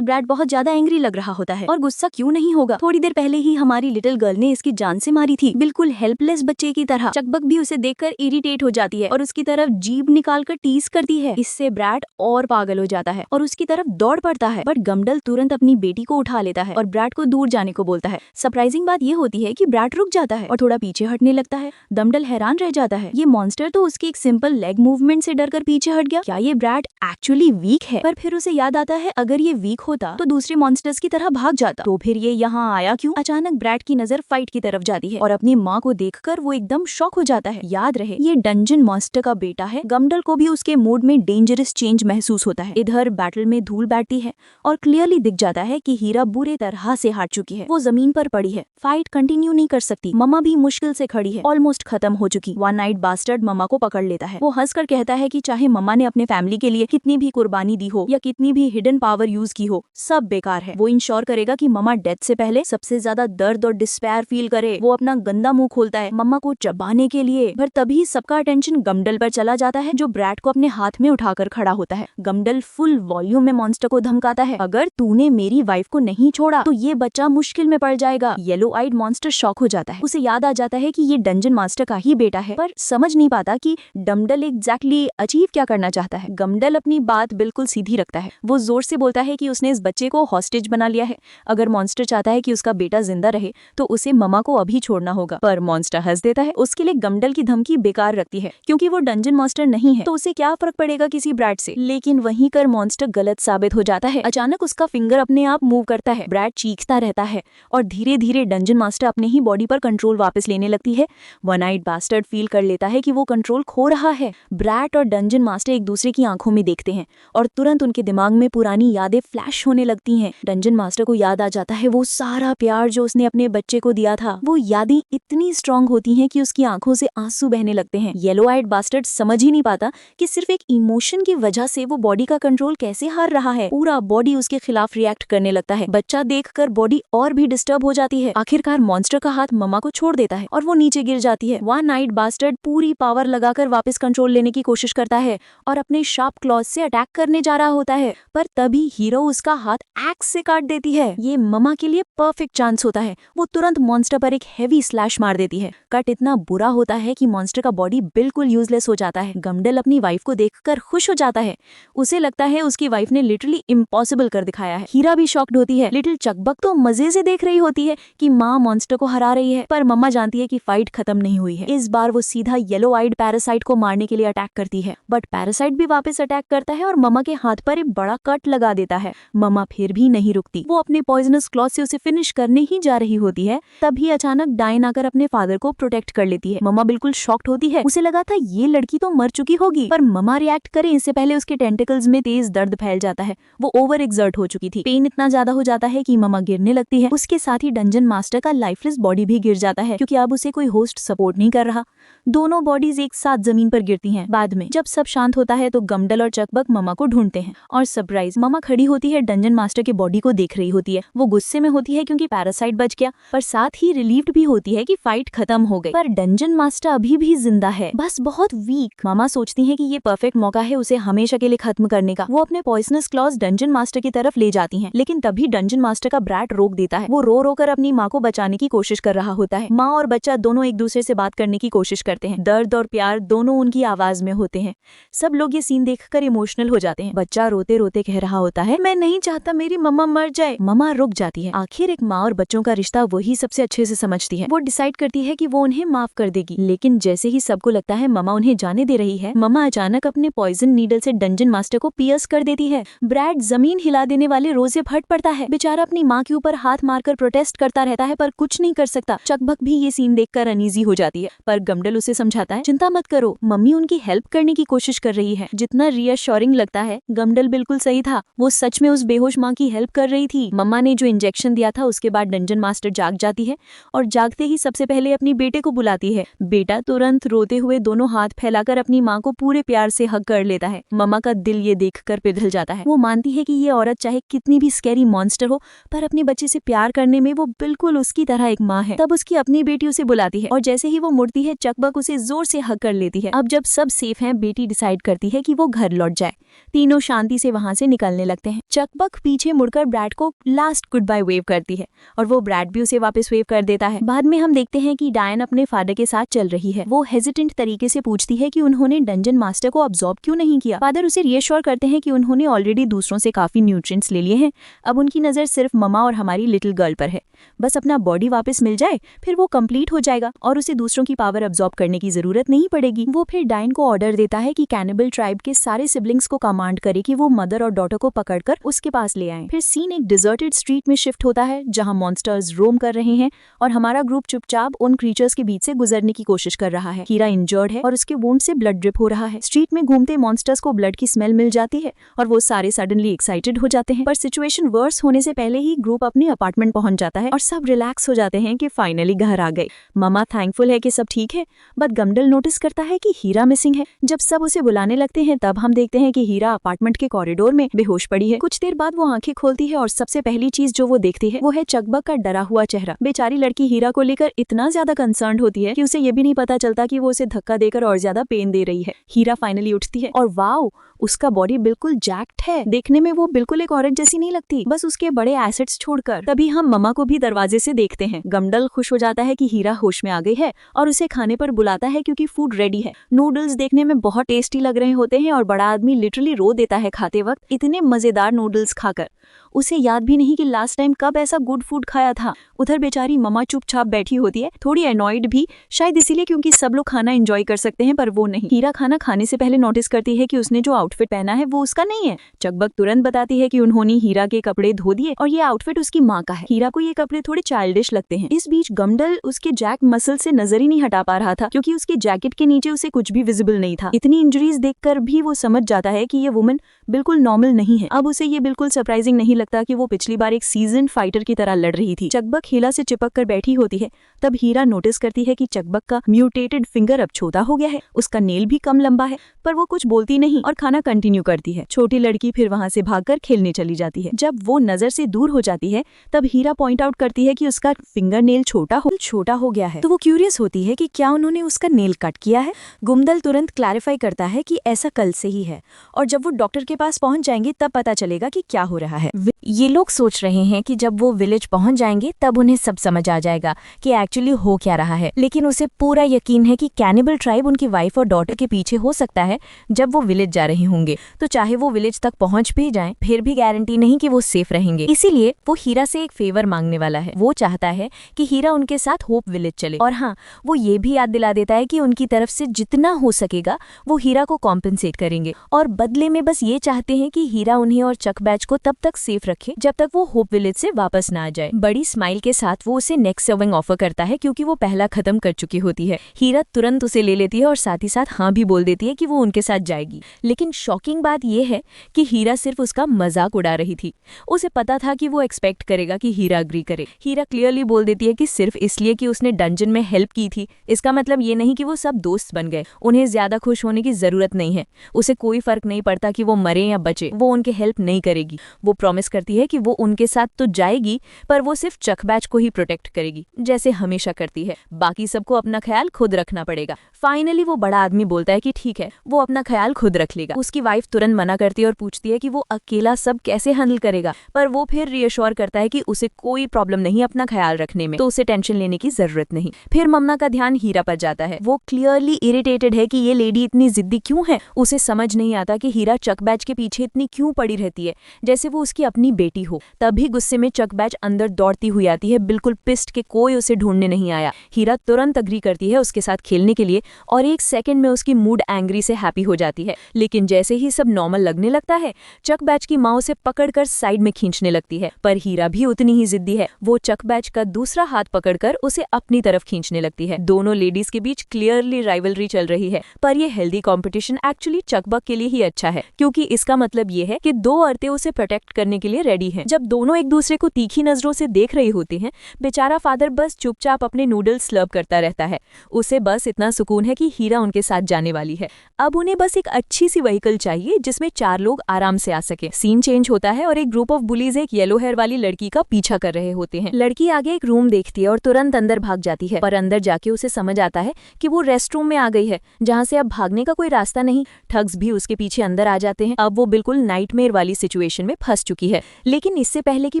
ब्रैड बहुत ज्यादा एंग्री लग रहा होता है। और गुस्सा क्यों नहीं होगा, थोड़ी देर पहले ही हमारी लिटिल गर्ल ने इसकी जान से मारी थी, बिल्कुल हेल्पलेस बच्चे की तरह। चकबक भी उसे देखकर इरिटेट हो जाती है और उसकी तरफ जीभ निकालकर टीज करती है। इससे ब्रैड और पागल हो जाता है और उसकी तरफ दौड़ पड़ता है। बट गमडल तुरंत अपनी बेटी को उठा लेता है और ब्रैड को दूर जाने को बोलता है। सरप्राइजिंग बात ये होती है कि ब्रैड रुक जाता है और थोड़ा पीछे हटने लगता है। गमडल हैरान रह जाता है, ये मॉन्स्टर तो उसके एक सिंपल लेग मूवमेंट से डरकर पीछे हट गया, क्या ये ब्रैड एक्चुअली वीक है? पर फिर उसे याद आता है अगर ये वीक होता तो दूसरे मॉन्स्टर्स की तरह भाग जाता, तो फिर ये यहाँ आया क्यों? अचानक ब्रैड की नजर फाइट की तरफ जाती है और अपनी माँ को देखकर वो एकदम शॉक हो जाता है। याद रहे ये डंजन मॉन्स्टर का बेटा है। गमडल को भी उसके मूड में डेंजरस चेंज महसूस होता है। इधर बैटल में धूल बैठती है और क्लियरली दिख जाता है कि हीरा बुरे तरह से हार चुकी है। वो जमीन पर पड़ी है, फाइट कंटिन्यू नहीं कर सकती। मम्मा भी मुश्किल से खड़ी है, ऑलमोस्ट खत्म हो चुकी। वन नाइट बास्टर्ड मम्मा को पकड़ लेता है। वो हंसकर कहता है कि चाहे मम्मा ने अपने फैमिली के लिए कितनी भी कुर्बानी दी हो या कितनी भी हिडन पावर यूज की हो, सब बेकार है। वो इंश्योर करेगा कि मम्मा डेथ से पहले सबसे ज्यादा दर्द और डिस्पेयर फील करे। वो अपना गंदा मुंह खोलता है मम्मा को चबाने के लिए, पर तभी सबका अटेंशन गमडल पर चला जाता है जो ब्रैड को अपने हाथ में उठाकर खड़ा होता है। गमडल फुल वॉल्यूम में मॉन्स्टर को धमकाता है, अगर तूने मेरी वाइफ को नहीं छोड़ा तो ये बच्चा मुश्किल में पड़ जाएगा। येलो आइड मॉन्स्टर शॉक हो जाता है। उसे याद आ जाता है कि ये डंजन मास्टर का ही बेटा है, पर समझ नहीं पाता कि गमडल एग्जैक्टली अचीव क्या करना चाहता है। गमडल अपनी बात बिल्कुल सीधी रखता है। वो जोर से बोलता है कि उसने इस बच्चे को हॉस्टेज बना लिया है। अगर मॉन्स्टर चाहता है कि उसका बेटा जिंदा रहे तो उसे मम्मा को अभी छोड़ना होगा। पर मॉन्स्टर हंस देता है। उसके लिए गमडल की धमकी बेकार रखती है क्योंकि वो डंजन मास्टर नहीं है, तो उसे क्या फर्क पड़ेगा किसी ब्रैड से। लेकिन वहीं कर मॉन्स्टर गलत साबित हो जाता है। अचानक उसका फिंगर अपने आप मूव करता है। ब्रैड चीखता रहता है और धीरे धीरे डंजन मास्टर अपने ही बॉडी पर कंट्रोल वापस लेने लगती है। वन नाइट बास्टर्ड फील कर लेता है कि वो कंट्रोल खो रहा है। ब्रैड और डंजन मास्टर एक दूसरे की आंखों में देखते हैं और तुरंत उनके दिमाग में पुरानी यादें फ्लैश होने लगती हैं। डंजन मास्टर को याद आ जाता है वो सारा प्यार जो उसने अपने बच्चे को दिया था। वो यादें इतनी स्ट्रांग होती हैं कि उसकी आंखों से आंसू बहने लगते हैं। येलो आइड बास्टर्ड समझ ही नहीं पाता कि सिर्फ एक इमोशन की वजह से वो बॉडी का कंट्रोल कैसे हार रहा है। पूरा बॉडी उसके खिलाफ रिएक्ट करने लगता है। बच्चा देखकर बॉडी और भी डिस्टर्ब हो जाती है। आखिरकार मॉन्स्टर का हाथ मम्मा को छोड़ देता है और वो नीचे गिर जाती है। वन नाइट बास्टर्ड पूरी पावर लगाकर वापस कंट्रोल लेने की कोशिश करता है और अपने शार्प क्लॉज से अटैक करने जा रहा होता है, पर तभी हीरो उसका हाथ एक्स से काट देती है। ये मम्मा के लिए परफेक्ट चांस होता है। वो तुरंत मॉन्स्टर पर एक हेवी स्लैश मार देती है। कट इतना बुरा होता है कि मॉन्स्टर का बॉडी बिल्कुल यूजलेस हो जाता है। गमडल अपनी वाइफ को देखकर खुश हो जाता है। उसे लगता है उसकी वाइफ ने लिटरली इम्पॉसिबल कर दिखाया है। हीरा भी शॉक्ड होती है। लिटिल चकबक तो मजे से देख रही होती है कि माँ मॉन्स्टर को हरा रही है, पर मम्मा जानती है कि फाइट खत्म नहीं हुई है। इस बार वो सीधा येलो आइड पैरासाइट को मारने के लिए अटैक करती है, बट पैरासाइट भी वापस अटैक करता है और मम्मा के हाथ पर एक बड़ा कट लगा देता है। मम्मा फिर भी नहीं रुकती। वो अपने पॉइजनस क्लॉथ से उसे फिनिश करने ही जा रही होती है, तभी अचानक डायन आकर अपने फादर को प्रोटेक्ट कर लेती है। मम्मा बिल्कुल शॉक्ड होती है। उसे लगा था ये लड़की तो मर चुकी होगी, पर मम्मा रिएक्ट करे इससे पहले उसके टेंटिकल्स में तेज दर्द फैल जाता है। वो ओवर एक्सर्ट हो चुकी थी। पेन इतना ज्यादा हो जाता है कि मम्मा गिरने लगती है। उसके साथ ही डंजन मास्टर का लाइफलेस बॉडी भी गिर जाता है क्योंकि अब उसे कोई होस्ट सपोर्ट नहीं कर रहा। दोनों बॉडीज एक साथ जमीन पर गिरती हैं। बाद में जब सब शांत होता है तो गमडल और चकबक मम्मा को ढूंढते हैं और सरप्राइज मम्मा खड़ी होती है, डंजन मास्टर के बॉडी को देख रही होती है। वो गुस्से में होती है क्योंकि पैरासाइट बच गया, पर साथ ही रिलीव्ड भी होती है कि फाइट खत्म हो गई। पर डंजन मास्टर अभी भी जिंदा है, बस बहुत वीक। मामा सोचती है कि ये परफेक्ट मौका है उसे हमेशा के लिए खत्म करने का। वो अपने पॉइजनस क्लॉज डंजन मास्टर की तरफ ले जाती हैं, लेकिन तभी डंजन मास्टर का ब्रैड रोक देता है। वो रो रो कर अपनी माँ को बचाने की कोशिश कर रहा होता है। माँ और बच्चा दोनों एक दूसरे से बात करने की कोशिश करते हैं। दर्द और प्यार दोनों उनकी आवाज में होते हैं। सब लोग ये सीन देखकर इमोशनल हो जाते हैं। बच्चा रोते रोते कह रहा होता है, मैं नहीं चाहता मेरी मम्मा मर जाए। मम्मा रुक जाती है। आखिर एक माँ और बच्चों का रिश्ता वही सबसे अच्छे से समझती है। वो डिसाइड करती है कि वो उन्हें माफ कर देगी, लेकिन जैसे ही सबको लगता है मम्मा उन्हें जाने दे रही है, मम्मा अचानक अपने पॉइजन नीडल से डंजन मास्टर को पियर्स कर देती है। ब्रैड जमीन हिला देने वाले रोज से फट पड़ता है। बेचारा अपनी माँ के ऊपर हाथ मारकर प्रोटेस्ट करता रहता है, पर कुछ नहीं कर सकता। चकबक भी ये सीन देखकर अनईजी हो जाती है, पर गमडल उसे समझाता है, चिंता मत करो, मम्मी उनकी उसकी हेल्प करने की कोशिश कर रही है। जितना रीअश्योरिंग लगता है, गमडल बिल्कुल सही था। वो सच में उस बेहोश माँ की हेल्प कर रही थी। मम्मा ने जो इंजेक्शन दिया था उसके बाद डंजन मास्टर जाग जाती है और जागते ही सबसे पहले अपनी बेटे को बुलाती है। बेटा तुरंत रोते हुए दोनों हाथ फैलाकर अपनी माँ को पूरे प्यार से हग कर लेता है। मम्मा का दिल ये देखकर पिघल जाता है। वो मानती है कि ये औरत चाहे कितनी भी स्कैरी मॉन्स्टर हो, पर अपने बच्चे से प्यार करने में वो बिल्कुल उसकी तरह एक माँ है। तब उसकी अपनी बेटी उसे बुलाती है और जैसे ही वो मुड़ती है, चकबक उसे जोर से हग कर लेती है। अब जब सब सेफ हैं, बेटी डिसाइड करती है कि वो घर लौट जाए। तीनों शांति से वहां से निकलने लगते हैं। चकबक पीछे मुड़कर ब्रैड को लास्ट गुड बाय वेव करती है और वो ब्रैड भी उसे वापस वेव कर देता है। बाद में हम देखते हैं कि डायन अपने फादर के साथ चल रही है। वो हेजिटेंट तरीके से पूछती है कि उन्होंने डंजन मास्टर को अब्सॉर्ब क्यों नहीं किया। फादर उसे रीअश्योर करते हैं कि उन्होंने ऑलरेडी दूसरों से काफी न्यूट्रिएंट्स ले लिए हैं। अब उनकी नजर सिर्फ ममा और हमारी लिटिल गर्ल पर है। बस अपना बॉडी वापस मिल जाए, फिर वो कंप्लीट हो जाएगा और उसे दूसरों की पावर अब्सॉर्ब करने की जरूरत नहीं पड़ेगी। वो फिर डायन को ऑर्डर देता है कि कैनिबल ट्राइब के सारे सिबलिंग्स को कमांड करे कि वो मदर और डॉटर को पकड़कर उसके पास ले आएं। फिर सीन एक डिजर्टेड स्ट्रीट में शिफ्ट होता है जहां मॉन्स्टर्स रोम कर रहे हैं और हमारा ग्रुप चुपचाप उन क्रीचर्स के बीच से गुजरने की कोशिश कर रहा है। हीरा इंजर्ड है और उसके वुंड से ब्लड ड्रिप हो रहा है। स्ट्रीट में घूमते मॉन्स्टर्स को ब्लड की स्मेल मिल जाती है और वो सारे सडनली एक्साइटेड हो जाते हैं। पर सिचुएशन वर्स होने से पहले ही ग्रुप अपने अपार्टमेंट पहुंच जाता है और सब रिलैक्स हो जाते हैं कि फाइनली घर आ गए। ममा थैंकफुल है कि सब ठीक है, बट गमडल नोटिस करता है कि हीरा मिसिंग है। जब सब उसे बुलाने लगते हैं तब हम देखते हैं कि हीरा अपार्टमेंट के कॉरिडोर में बेहोश पड़ी है। कुछ देर बाद वो आंखें खोलती है और सबसे पहली चीज जो वो देखती है वो है चकबक का डरा हुआ चेहरा। बेचारी लड़की हीरा को लेकर इतना ज्यादा कंसर्न्ड होती है कि उसे ये भी नहीं पता चलता कि वो उसे धक्का देकर और ज्यादा पेन दे रही है। हीरा फाइनली उठती है और वाओ, उसका बॉडी बिल्कुल जैक्ट है। देखने में वो बिल्कुल एक औरत जैसी नहीं लगती, बस उसके बड़े एसिड्स छोड़कर। तभी हम ममा को भी दरवाजे से देखते हैं। गमडल खुश हो जाता है कि हीरा होश में आ गई है और उसे खाने पर बुलाता है क्योंकि फूड रेडी है। नूडल्स देखने में बहुत टेस्टी लग रहे होते हैं और बड़ा आदमी लिटरली रो देता है खाते वक्त, इतने मजेदार नूडल्स खाकर। उसे याद भी नहीं कि लास्ट टाइम कब ऐसा गुड फूड खाया था। उधर बेचारी ममा चुपचाप बैठी होती है, थोड़ी एनॉयड भी, शायद इसीलिए क्योंकि सब लोग खाना एंजॉय कर सकते हैं पर वो नहीं। हीरा खाना खाने से पहले नोटिस करती है कि उसने जो आउटफिट पहना है वो उसका नहीं है। चकबक तुरंत बताती है कि उन्होंने हीरा के कपड़े धो दिए और ये आउटफिट उसकी माँ का है। हीरा को ये कपड़े थोड़े चाइल्डिश लगते हैं। इस बीच गमडल उसके जैक मसल से नजर ही नहीं हटा पा रहा था क्योंकि उसके जैकेट के नीचे उसे कुछ भी विजिबल नहीं था। इतनी इंजरीज देखकर भी वो समझ जाता है कि ये वुमन बिल्कुल नॉर्मल नहीं है। अब उसे ये बिल्कुल सरप्राइजिंग नहीं लगता कि वो पिछली बार एक सीजन्ड फाइटर की तरह लड़ रही थी। चकबक हीरा से चिपक कर बैठी होती है। तब हीरा नोटिस करती है कि चकबक का म्यूटेटेड फिंगर अब छोटा हो गया है, उसका नेल भी कम लंबा है, पर वो कुछ बोलती नहीं और खाना कंटिन्यू करती है। छोटी लड़की फिर वहां से भागकर खेलने चली जाती है। जब वो नजर से दूर हो जाती है तब हीरा पॉइंट आउट करती है कि उसका फिंगर नेल छोटा हो गया है। तो वो क्यूरियस होती है कि क्या उन्होंने उसका नेल कट किया है। गुमदल तुरंत क्लैरिफाई करता है कि ऐसा कल से ही है और जब वो डॉक्टर के पास पहुंच जाएंगे तब पता चलेगा कि क्या हो रहा है। ये लोग सोच रहे हैं कि जब वो विलेज पहुंच जाएंगे तब उन्हें सब समझ आ जाएगा कि एक्चुअली हो क्या रहा है, लेकिन उसे पूरा यकीन है कि कैनिबल ट्राइब उनकी वाइफ और डॉटर के पीछे हो सकता है जब वो विलेज जा रहे होंगे। तो चाहे वो विलेज तक पहुंच भी जाएं, फिर भी गारंटी नहीं कि वो सेफ रहेंगे। इसीलिए वो हीरा से एक फेवर मांगने वाला है। वो चाहता है कि हीरा उनके साथ होप विलेज चले और हाँ, वो ये भी याद दिला देता है कि उनकी तरफ से जितना हो सकेगा वो हीरा को कॉम्पेंसेट करेंगे और बदले में बस ये चाहते हैं कि हीरा उन्हें और चक बैच को तब तक सेफ रखे जब तक वो होप विलेज से वापस ना आ जाए। बड़ी स्माइल के साथ वो उसे नेक्स्ट सर्विंग ऑफर करता है क्योंकि वो पहला खत्म कर चुकी होती है। हीरा तुरंत उसे ले लेती है और साथ ही साथ हाँ भी बोल देती है कि वो उनके साथ जाएगी। लेकिन शॉकिंग बात ये है कि हीरा सिर्फ उसका मजाक उड़ा रही थी। उसे पता था कि वो एक्सपेक्ट करेगा कि हीरा अग्री करे। हीरा क्लियरली बोल देती है कि सिर्फ इसलिए कि उसने डंजन में हेल्प की थी, इसका मतलब ये नहीं कि वो सब दोस्त बन गए। उन्हें ज्यादा खुश होने की जरूरत नहीं है। उसे कोई फर्क नहीं पड़ता कि वो मरे या बचे, वो उनके हेल्प नहीं करेगी। वो प्रॉमिस करती है कि वो उनके साथ तो जाएगी पर वो सिर्फ चक बैच को ही प्रोटेक्ट करेगी जैसे हमेशा करती है। बाकी सबको अपना ख्याल खुद रखना पड़ेगा। फाइनली वो बड़ा आदमी बोलता है कि ठीक है, वो अपना ख्याल खुद रख लेगा। उसकी वाइफ तुरंत मना करती है और पूछती है कि वो अकेला सब कैसे हैंडल करेगा, पर वो फिर रीअश्योर करता है कि उसे कोई प्रॉब्लम नहीं अपना ख्याल रखने में, तो उसे टेंशन लेने की जरूरत नहीं। फिर मम्मा का ध्यान हीरा पर जाता है। वो क्लियरली इरिटेटेड है कि ये लेडी इतनी जिद्दी क्यों है। उसे समझ नहीं आता कि हीरा चक बैच के पीछे इतनी क्यों पड़ी रहती है, जैसे वो उसकी अपनी अपनी बेटी हो। तभी गुस्से में चकबैच अंदर दौड़ती हुई आती है, बिल्कुल पिस्ट के कोई उसे ढूंढने नहीं आया। हीरा तुरंत अग्री करती है उसके साथ खेलने के लिए और एक सेकंड में उसकी मूड एंग्री से हैप्पी हो जाती है। लेकिन जैसे ही सब नॉर्मल लगने लगता है, चकबैच की माँ उसे पकड़कर साइड में खींचने लगती है। पर हीरा भी उतनी ही जिद्दी है, वो चकबैच का दूसरा हाथ पकड़कर उसे अपनी तरफ खींचने लगती है। दोनों लेडीज के बीच क्लियरली राइवलरी चल रही है, पर ये हेल्दी कंपटीशन एक्चुअली चकबक के लिए ही अच्छा है, क्योंकि इसका मतलब ये है कि दो औरतें उसे प्रोटेक्ट करने के लिए रेडी हैं। जब दोनों एक दूसरे को तीखी नजरों से देख रही होती हैं, बेचारा फादर बस चुपचाप अपने नूडल्स स्लर्प करता रहता है। उसे बस इतना सुकून है कि हीरा उनके साथ जाने वाली है। अब उन्हें बस एक अच्छी सी व्हीकल चाहिए जिसमें 4 लोग आराम से आ सके। सीन चेंज होता है और एक ग्रुप ऑफ बुलीज एक येलो हेयर वाली लड़की का पीछा कर रहे होते हैं। लड़की आगे एक रूम देखती है और तुरंत अंदर भाग जाती है, पर अंदर जाके उसे समझ आता है कि वो रेस्ट रूम में आ गई है, जहाँ से अब भागने का कोई रास्ता नहीं। ठग्स भी उसके पीछे अंदर आ जाते हैं। अब वो बिल्कुल नाइटमेयर वाली सिचुएशन में फंस चुकी है। लेकिन इससे पहले कि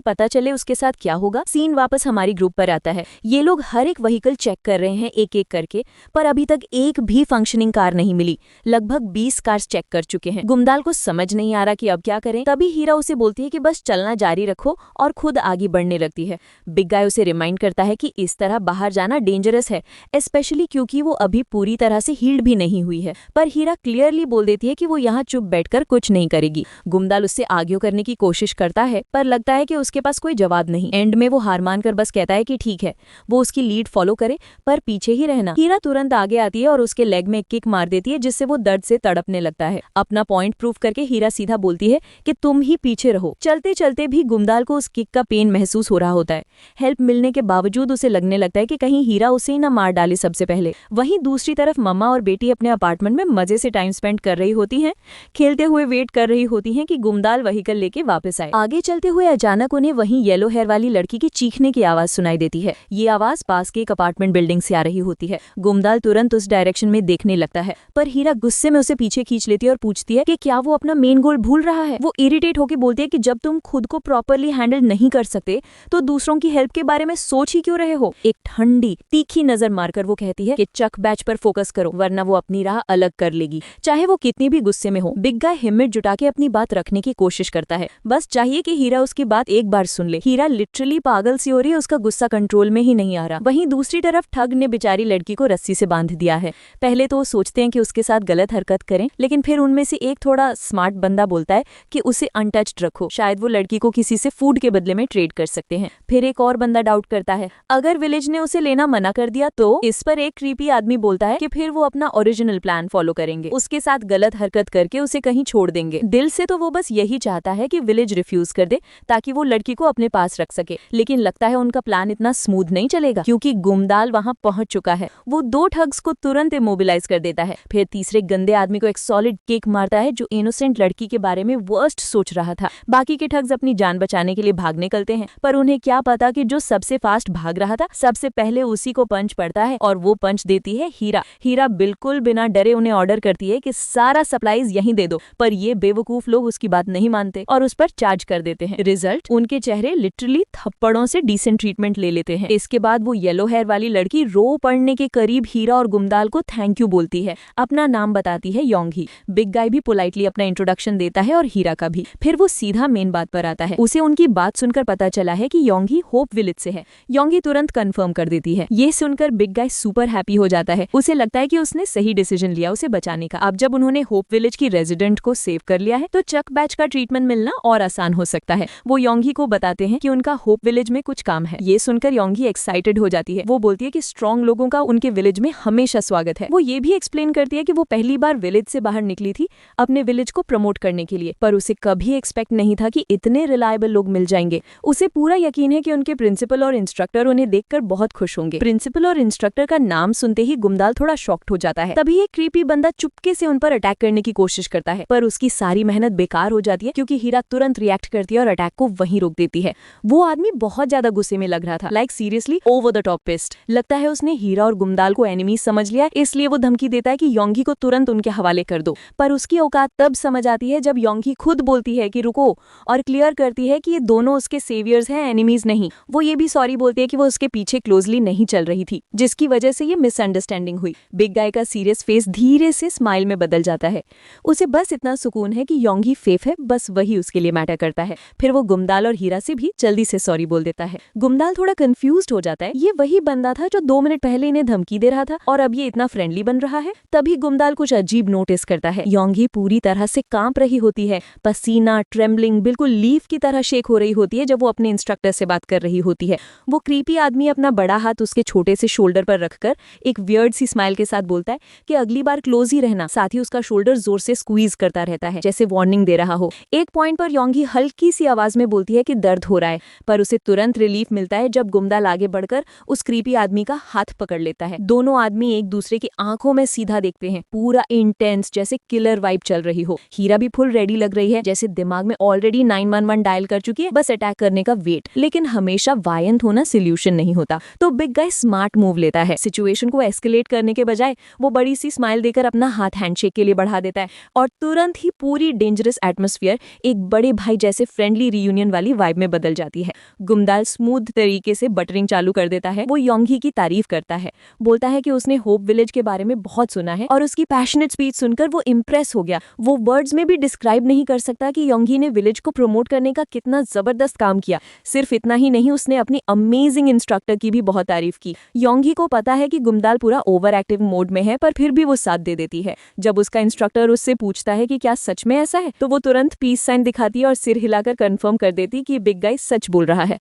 पता चले उसके साथ क्या होगा, सीन वापस हमारी ग्रुप पर आता है। ये लोग हर एक व्हीकल चेक कर रहे हैं एक एक करके, पर अभी तक एक भी फंक्शनिंग कार नहीं मिली। लगभग 20 कार्स चेक कर चुके हैं। गुमदाल को समझ नहीं आ रहा कि अब क्या करें। तभी हीरा उसे बोलती है कि बस चलना जारी रखो और खुद आगे बढ़ने लगती है। बिग गाय उसे रिमाइंड करता है कि इस तरह बाहर जाना डेंजरस है, स्पेशली क्योंकि वो अभी पूरी तरह से हील्ड भी नहीं हुई है। पर हीरा क्लियरली बोल देती है कि वो यहाँ चुप बैठकर कुछ नहीं करेगी। गुमदाल उससे आर्ग्यू करने की कोशिश करता है, पर लगता है कि उसके पास कोई जवाब नहीं। एंड में वो हार मानकर बस कहता है कि ठीक है, वो उसकी लीड फॉलो करे, पर पीछे ही रहना। हीरा तुरंत आगे आती है और उसके लेग में एक किक मार देती है, जिससे वो दर्द से तड़पने लगता है। अपना पॉइंट प्रूव करके हीरा सीधा बोलती है कि तुम ही पीछे रहो। चलते चलते भी गुमदाल को उस किक का पेन महसूस हो रहा होता है। हेल्प मिलने के बावजूद उसे लगने लगता है कि कहीं हीरा उसे ही न मार डाले सबसे पहले। वहीं दूसरी तरफ मम्मा और बेटी अपने अपार्टमेंट में मजे से टाइम स्पेंड कर रही होती हैं, खेलते हुए वेट कर रही होती हैं कि गुमदाल व्हीकल लेके वापस आए। आगे चलते हुए अचानक उन्हें वहीं येलो हेयर वाली लड़की की चीखने की आवाज सुनाई देती है। ये आवाज पास के एक अपार्टमेंट बिल्डिंग से आ रही होती है। गुमदाल तुरंत उस डायरेक्शन में देखने लगता है, पर हीरा गुस्से में उसे पीछे खींच लेती है और पूछती है कि क्या वो अपना मेन गोल भूल रहा है। वो इरिटेट होकर बोलती है कि जब तुम खुद को प्रॉपरली हैंडल नहीं कर सकते तो दूसरों की हेल्प के बारे में सोच ही क्यों रहे हो। एक ठंडी तीखी नजर मारकर वो कहती है कि चकबैच पर फोकस करो, वरना वो अपनी राह अलग कर लेगी, चाहे वो कितनी भी गुस्से में हो। बिग गाय हिम्मत जुटा के अपनी बात रखने की कोशिश करता है, बस चाहिए कि हीरा उसकी बात एक बार सुन ले। हीरा लिटरली पागल सी हो रही है, उसका गुस्सा कंट्रोल में ही नहीं आ रहा। वहीं दूसरी तरफ ठग ने बेचारी लड़की को रस्सी से बांध दिया है। पहले तो वो सोचते हैं कि उसके साथ गलत हरकत करें, लेकिन फिर उनमें से एक थोड़ा स्मार्ट बंदा बोलता है कि उसे अनटच्ड रखो, शायद वो लड़की को किसी से फूड के बदले में ट्रेड कर सकते हैं। फिर एक और बंदा डाउट करता है, अगर विलेज ने उसे लेना मना कर दिया तो। इस पर एक क्रीपी आदमी बोलता है कि फिर वो अपना ओरिजिनल प्लान फॉलो करेंगे, उसके साथ गलत हरकत करके उसे कहीं छोड़ देंगे। दिल से तो वो बस यही चाहता है कि विलेज रिफ्यूज कर दे ताकि वो लड़की को अपने पास रख सके, लेकिन लगता है उनका प्लान इतना स्मूथ नहीं चलेगा, क्योंकि गुमदाल वहां पहुंच चुका है। वो 2 ठग्स को तुरंत इमोबिलाइज कर देता है, फिर तीसरे गंदे आदमी को एक सॉलिड किक मारता है जो इनोसेंट लड़की के बारे में वर्स्ट सोच रहा था। बाकी के ठग्स अपनी जान बचाने के लिए भाग निकलते हैं, पर उन्हें क्या पता कि जो सबसे फास्ट भाग रहा था सबसे पहले उसी को पंच पड़ता है, और वो पंच देती है हीरा। हीरा बिल्कुल बिना डरे उन्हें ऑर्डर करती है कि सारा सप्लाईज यहीं दे दो, पर ये बेवकूफ लोग उसकी बात नहीं मानते और उस पर चार्ज कर देते हैं। रिजल्ट, उनके चेहरे लिटरली थप्पड़ों से डिसेंट ट्रीटमेंट ले लेते हैं। इसके बाद वो येलो हेयर वाली लड़की रो पड़ने के करीब हीरा और गुमदाल को थैंक यू बोलती है। अपना नाम बताती है योंगी। बिग गाय भी पोलाइटली अपना इंट्रोडक्शन देता है और हीरा का भी। फिर वो सीधा मेन बात पर आता है। उसे उनकी बात सुनकर पता चला है कि योंगी होप विलेज से है। योंगी तुरंत कंफर्म कर देती है। ये सुनकर बिग गाय सुपर हैप्पी हो जाता है। उसे लगता है कि उसने सही डिसीजन लिया उसे बचाने का। अब जब उन्होंने होप विलेज की रेजिडेंट को सेव कर लिया है तो चकबैच का ट्रीटमेंट मिलना और आसान हो सकता है। वो योंगी को बताते हैं कि उनका होप विलेज में कुछ काम है। ये सुनकर योंगी एक्साइटेड हो जाती है। वो बोलती है कि स्ट्रॉन्ग लोगों का उनके विलेज में हमेशा स्वागत है। वो ये भी एक्सप्लेन करती है कि वो पहली बार विलेज से बाहर निकली थी अपने विलेज को प्रमोट करने के लिए, पर उसे कभी एक्सपेक्ट नहीं था कि इतने रिलायबल लोग मिल जाएंगे। उसे पूरा यकीन है कि उनके प्रिंसिपल और इंस्ट्रक्टर उन्हें देखकर बहुत खुश होंगे। प्रिंसिपल और इंस्ट्रक्टर का नाम सुनते ही गुमदाल थोड़ा शॉक्ड हो जाता है। तभी एक क्रीपी बंदा चुपके से उन पर अटैक करने की कोशिश करता है, पर उसकी सारी मेहनत बेकार हो जाती है क्योंकि हीरा तुरंत रिएक्ट करती है और अटैक को वहीं रोक देती है। वो आदमी बहुत ज्यादा गुस्से में लग रहा था, like seriously over the top pissed. लगता है उसने हीरा और गुमदाल को एनिमी समझ लिया, इसलिए वो धमकी देता है कि योंगी को तुरंत उनके हवाले कर दो। पर उसकी औकात तब समझ आती है जब योंगी खुद बोलती है कि रुको, और क्लियर करती है कि ये दोनों उसके सेवियर्स हैं, एनिमीज नहीं। वो ये भी सॉरी बोलती है कि वो उसके पीछे क्लोजली नहीं चल रही थी, जिसकी वजह से ये मिसअंडरस्टैंडिंग हुई। बिग गाय का सीरियस फेस धीरे से स्माइल में बदल जाता है। उसे बस इतना सुकून है कि योंगी फेफ है, बस वही उसके लिए मैटर करता है। करता है। फिर वो गुमदाल और हीरा से भी जल्दी से सॉरी बोल देता है। गुमदाल थोड़ा कंफ्यूज्ड हो जाता है, ये वही बंदा था जो 2 मिनट पहले इन्हें धमकी दे रहा था और अब ये इतना फ्रेंडली बन रहा है। तभी गुमदाल कुछ अजीब नोटिस करता है। योंगी पूरी तरह से कांप रही होती है, पसीना, ट्रेम्बलिंग, बिल्कुल लीफ की तरह शेक हो रही होती है जब वो अपने इंस्ट्रक्टर से बात कर रही होती है। वो क्रीपी आदमी अपना बड़ा हाथ उसके छोटे से शोल्डर पर रखकर एक वियर्ड सी स्माइल के साथ बोलता है कि अगली बार क्लोज ही रहना। साथ ही उसका शोल्डर जोर से स्क्वीज करता रहता है, जैसे वार्निंग दे रहा हो। एक पॉइंट पर योंगी हल्की सी आवाज में बोलती है कि दर्द हो रहा है, पर उसे तुरंत रिलीफ मिलता है जब गुमदाल आगे बढ़कर उस क्रीपी आदमी का हाथ पकड़ लेता है। दोनों आदमी एक दूसरे की आंखों में सीधा देखते हैं, पूरा इंटेंस, जैसे किलर वाइब चल रही हो। हीरा भी फुल रेडी लग रही है, जैसे दिमाग में ऑलरेडी 911 डायल कर चुकी है, बस अटैक करने का वेट। लेकिन हमेशा वायलेंट होना सोल्यूशन नहीं होता, तो बिग गाय स्मार्ट मूव लेता है। सिचुएशन को एस्केलेट करने के बजाय वो बड़ी सी स्माइल देकर अपना हाथ हैंडशेक के लिए बढ़ा देता है और तुरंत ही पूरी डेंजरस एटमॉस्फेयर एक बड़े भाई जैसे फ्रेंडली रियूनियन वाली वाइब में बदल जाती है। गुमदाल स्मूथ तरीके से बटरिंग चालू कर देता है। वो योंगी की तारीफ करता है, बोलता है कि उसने होप विलेज के बारे में बहुत सुना है और उसकी पैशनेट स्पीच सुनकर वो इम्प्रेस हो गया। वो वर्ड्स में भी डिस्क्राइब नहीं कर सकता कि योंगी ने विलेज को प्रमोट करने का कितना जबरदस्त काम किया। सिर्फ इतना ही नहीं, उसने अपनी अमेजिंग इंस्ट्रक्टर की भी बहुत तारीफ की। योंगी को पता है कि गुमदाल पूरा ओवर एक्टिव मोड में है, पर फिर भी वो साथ दे देती है। जब उसका इंस्ट्रक्टर उससे पूछता है कि क्या सच में ऐसा है, तो वो तुरंत पीस साइन दिखाती है और सिर हिलाकर कंफर्म कर देती कि बिग गाय सच बोल रहा है।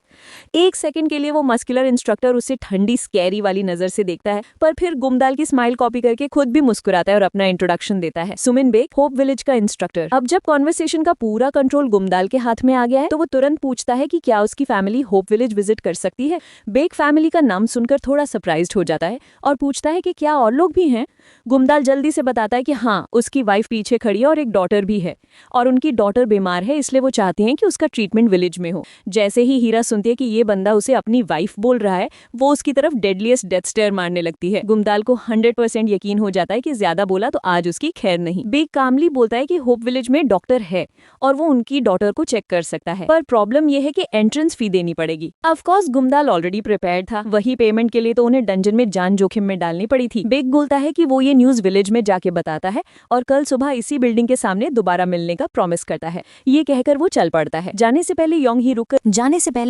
एक सेकंड के लिए वो मस्कुलर इंस्ट्रक्टर उसे ठंडी स्कैरी वाली नजर से देखता है, पर फिर गुमदाल की स्माइल कॉपी करके खुद भी मुस्कुराता है और अपना इंट्रोडक्शन देता है। सुमिन बेग, होप विलेज का इंस्ट्रक्टर। अब जब कॉन्वर्सेशन का पूरा कंट्रोल गुमदाल के हाथ में आ गया है, तो वो तुरंत पूछता है कि क्या उसकी फैमिली होप विलेज विजिट कर सकती है। बेग फैमिली का नाम सुनकर थोड़ा सरप्राइज्ड हो जाता है और पूछता है कि क्या और लोग भी हैं। गुमदाल जल्दी से बताता है कि हाँ, उसकी वाइफ पीछे खड़ी है और एक डॉटर भी है, और उनकी डॉटर बीमार है, इसलिए वो चाहते हैं कि उसका ट्रीटमेंट विलेज में हो। जैसे ही हीरा सुनती है कि ये बंदा उसे अपनी वाइफ बोल रहा है, वो उसकी तरफ डेडलीस्ट डेथ स्टेयर मारने लगती है। गुमदाल को 100% यकीन हो जाता है कि ज्यादा बोला तो आज उसकी खैर नहीं। बेग कामली बोलता है कि होप विलेज में डॉक्टर है और वो उनकी डॉटर को चेक कर सकता है, पर प्रॉब्लम यह है कि एंट्रेंस फी देनी पड़ेगी। ऑफ कोर्स गुमदाल ऑलरेडी प्रिपेयर्ड था, वही पेमेंट के लिए तो उन्हें डंजन में जान जोखिम में डालनी पड़ी थी। बेग बोलता है कि वो ये न्यूज विलेज में जाके बताता है और कल सुबह इसी बिल्डिंग के सामने दोबारा मिलने का प्रॉमिस करता है। ये कहकर वो चल पड़ता है। जाने से पहले